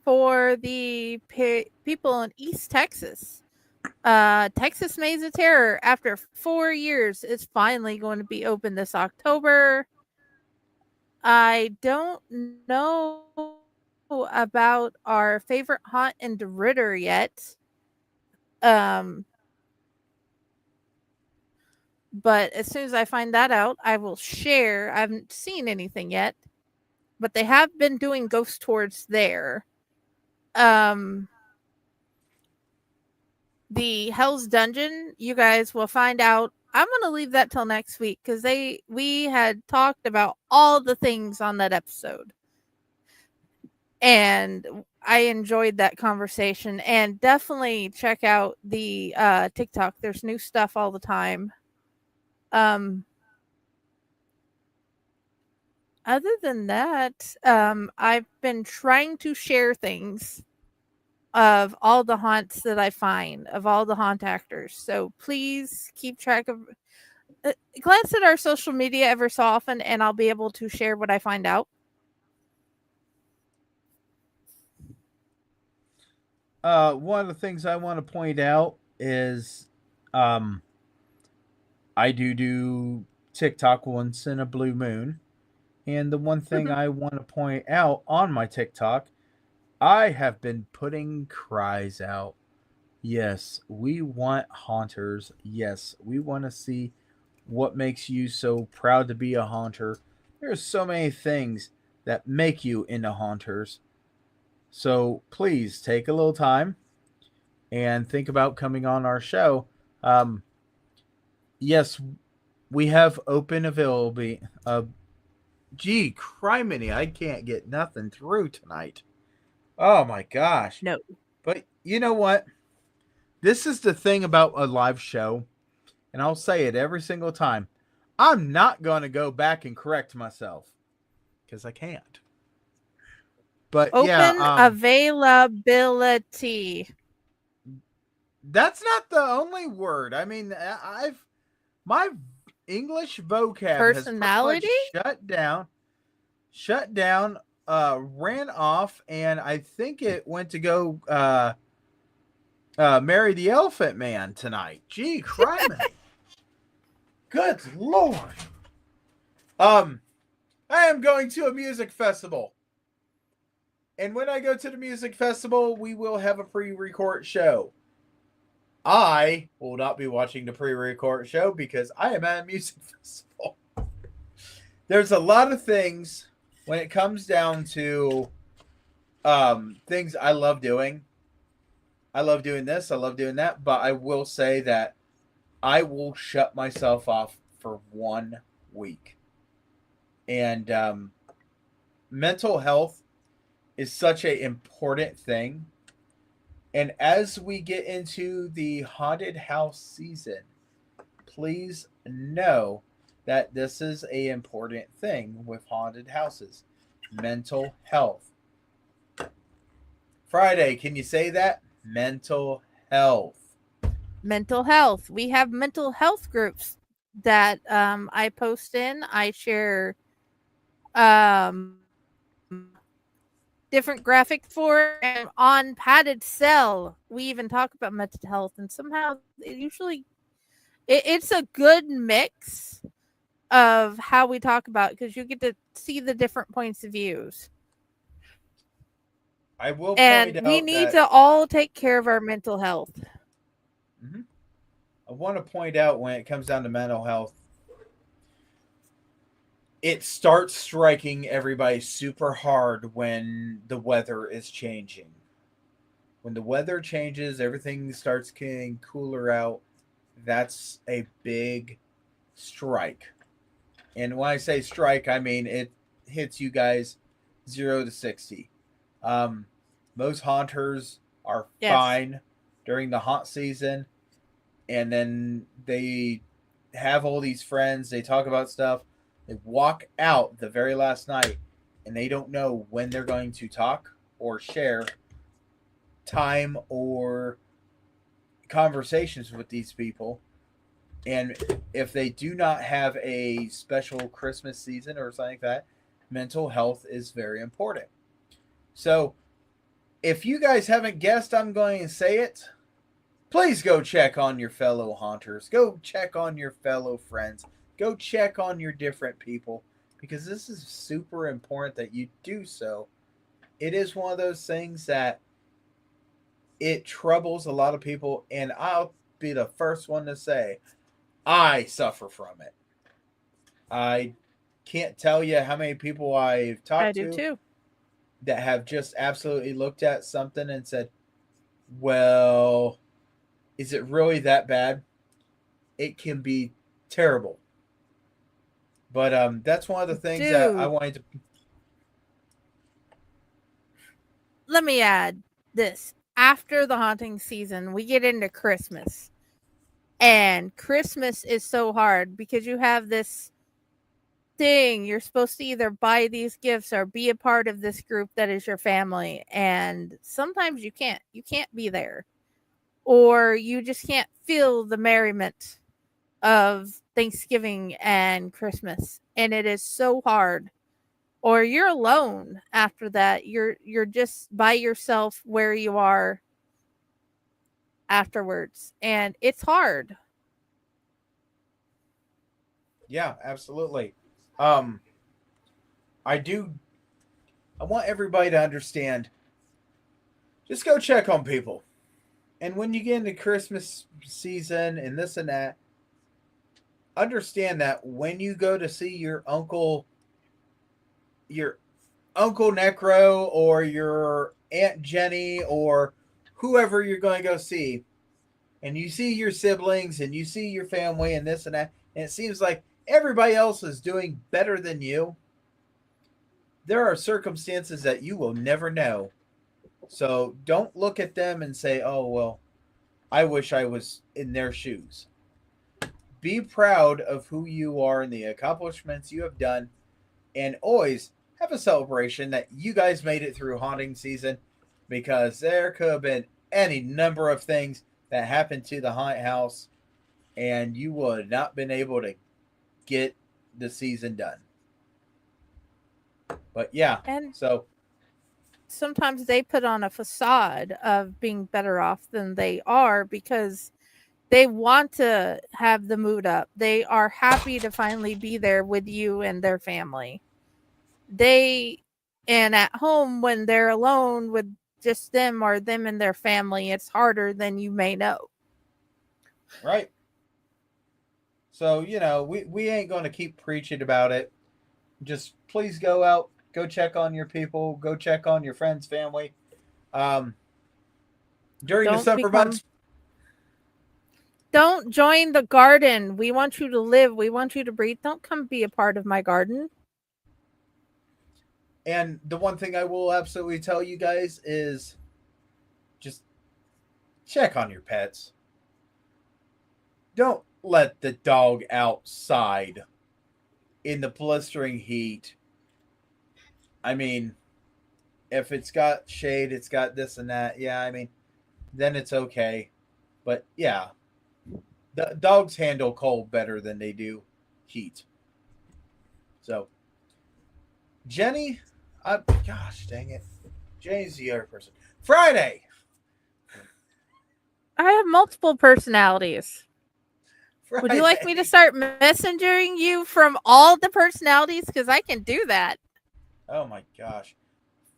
For the people in East Texas, Texas Maze of Terror, after 4 years, is finally going to be open this October. I don't know about our favorite haunt in DeRidder yet. But as soon as I find that out, I will share. I haven't seen anything yet, but they have been doing ghost tours there. The Hell's Dungeon, you guys will find out. I'm going to leave that till next week because we had talked about all the things on that episode. And I enjoyed that conversation. And definitely check out the TikTok. There's new stuff all the time. Other than that, I've been trying to share things of all the haunts that I find, of all the haunt actors. So please keep track of, glance at our social media ever so often, and I'll be able to share what I find out. One of the things I want to point out is, I do TikTok once in a blue moon. And the one thing I want to point out on my TikTok, I have been putting cries out. Yes, we want haunters. Yes, we want to see what makes you so proud to be a haunter. There's so many things that make you into haunters. So please take a little time and think about coming on our show. Yes, we have open availability. Gee, criminy, I can't get nothing through tonight. Oh my gosh. No. But you know what? This is the thing about a live show, and I'll say it every single time. I'm not going to go back and correct myself because I can't. But open availability. That's not the only word. I mean, my English vocab personality has shut down, ran off, and I think it went to go marry the Elephant Man tonight. Gee, crime. Good Lord. I am going to a music festival. And when I go to the music festival, we will have a pre-record show. I will not be watching the pre-record show because I am at a music festival. There's a lot of things when it comes down to things I love doing. I love doing this. I love doing that. But I will say that I will shut myself off for 1 week. And mental health is such an important thing. And as we get into the haunted house season, please know that this is an important thing with haunted houses. Mental health. Friday, can you say that? Mental health. Mental health. We have mental health groups that I post in. I share different graphics for, and on Padded Cell we even talk about mental health, and somehow it's a good mix of how we talk about, because you get to see the different points of views. I will and point we out need that to all take care of our mental health. I want to point out when it comes down to mental health, it starts striking everybody super hard when the weather is changing. When the weather changes, everything starts getting cooler out. That's a big strike. And when I say strike, I mean it hits you guys 0 to 60. Most haunters are fine during the haunt season, and then they have all these friends. They talk about stuff. They walk out the very last night, and they don't know when they're going to talk or share time or conversations with these people. And if they do not have a special Christmas season or something like that, mental health is very important. So if you guys haven't guessed, I'm going to say it. Please go check on your fellow haunters. Go check on your fellow friends. Go check on your different people, because this is super important that you do so. It is one of those things that it troubles a lot of people, and I'll be the first one to say I suffer from it. I can't tell you how many people I've talked to too. that have just absolutely looked at something and said, well, is it really that bad? It can be terrible. But that's one of the things that I wanted to. Let me add this. After the haunting season, we get into Christmas. And Christmas is so hard because you have this thing. You're supposed to either buy these gifts or be a part of this group that is your family. And sometimes you can't. You can't be there. Or you just can't feel the merriment of Thanksgiving and Christmas. And it is so hard. Or you're alone after that. You're just by yourself where you are afterwards. And it's hard. Yeah, absolutely. I want everybody to understand, just go check on people. And when you get into Christmas season and this and that, understand that when you go to see your Uncle Necro or your Aunt Jenny or whoever you're going to go see, and you see your siblings and you see your family and this and that, and it seems like everybody else is doing better than you, there are circumstances that you will never know. So don't look at them and say, oh, well, I wish I was in their shoes. Be proud of who you are and the accomplishments you have done, and always have a celebration that you guys made it through haunting season, because there could have been any number of things that happened to the haunted house and you would have not been able to get the season done. But yeah, and so sometimes they put on a facade of being better off than they are because they want to have the mood up. They are happy to finally be there with you and their family. And at home, when they're alone with just them or them and their family, it's harder than you may know. Right. So, we ain't going to keep preaching about it. Just please go out, go check on your people, go check on your friends, family. During the summer months. Don't join the garden. We want you to live. We want you to breathe. Don't come be a part of my garden. And the one thing I will absolutely tell you guys is just check on your pets. Don't let the dog outside in the blistering heat. I mean, if it's got shade, it's got this and that. Yeah, I mean, then it's okay. But yeah, the dogs handle cold better than they do heat. So, Jenny, gosh dang it. Jenny's the other person. Friday. I have multiple personalities. Friday. Would you like me to start messengering you from all the personalities? Because I can do that. Oh my gosh.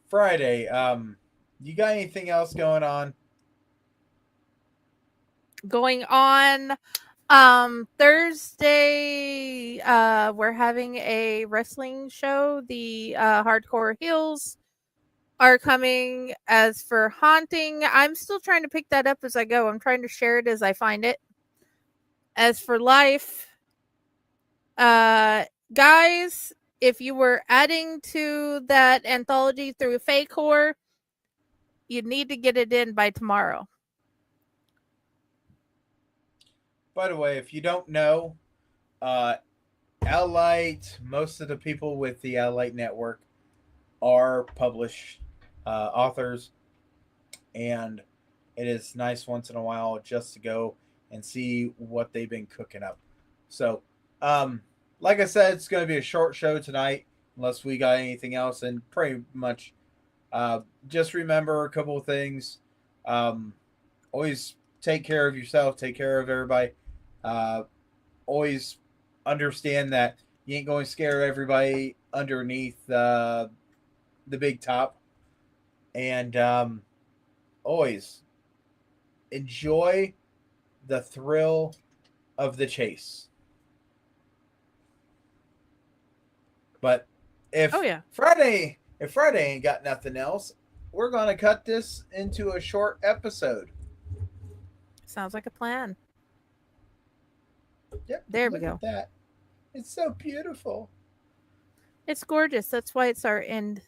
Friday, you got anything else going on? Thursday, we're having a wrestling show. The Hardcore Heels are coming. As for Haunting, I'm still trying to pick that up as I go. I'm trying to share it as I find it. As for Life, guys, if you were adding to that anthology through Fake Horror, you need to get it in by tomorrow. By the way, if you don't know, Outlight, most of the people with the Outlight Network are published authors, and it is nice once in a while just to go and see what they've been cooking up. So, like I said, it's going to be a short show tonight, unless we got anything else, and pretty much just remember a couple of things. Always take care of yourself, take care of everybody. Always understand that you ain't going to scare everybody underneath the big top. And always enjoy the thrill of the chase. But if Friday ain't got nothing else, we're going to cut this into a short episode. Sounds like a plan. Yep. There we go. That. It's so beautiful. It's gorgeous. That's why it's our end.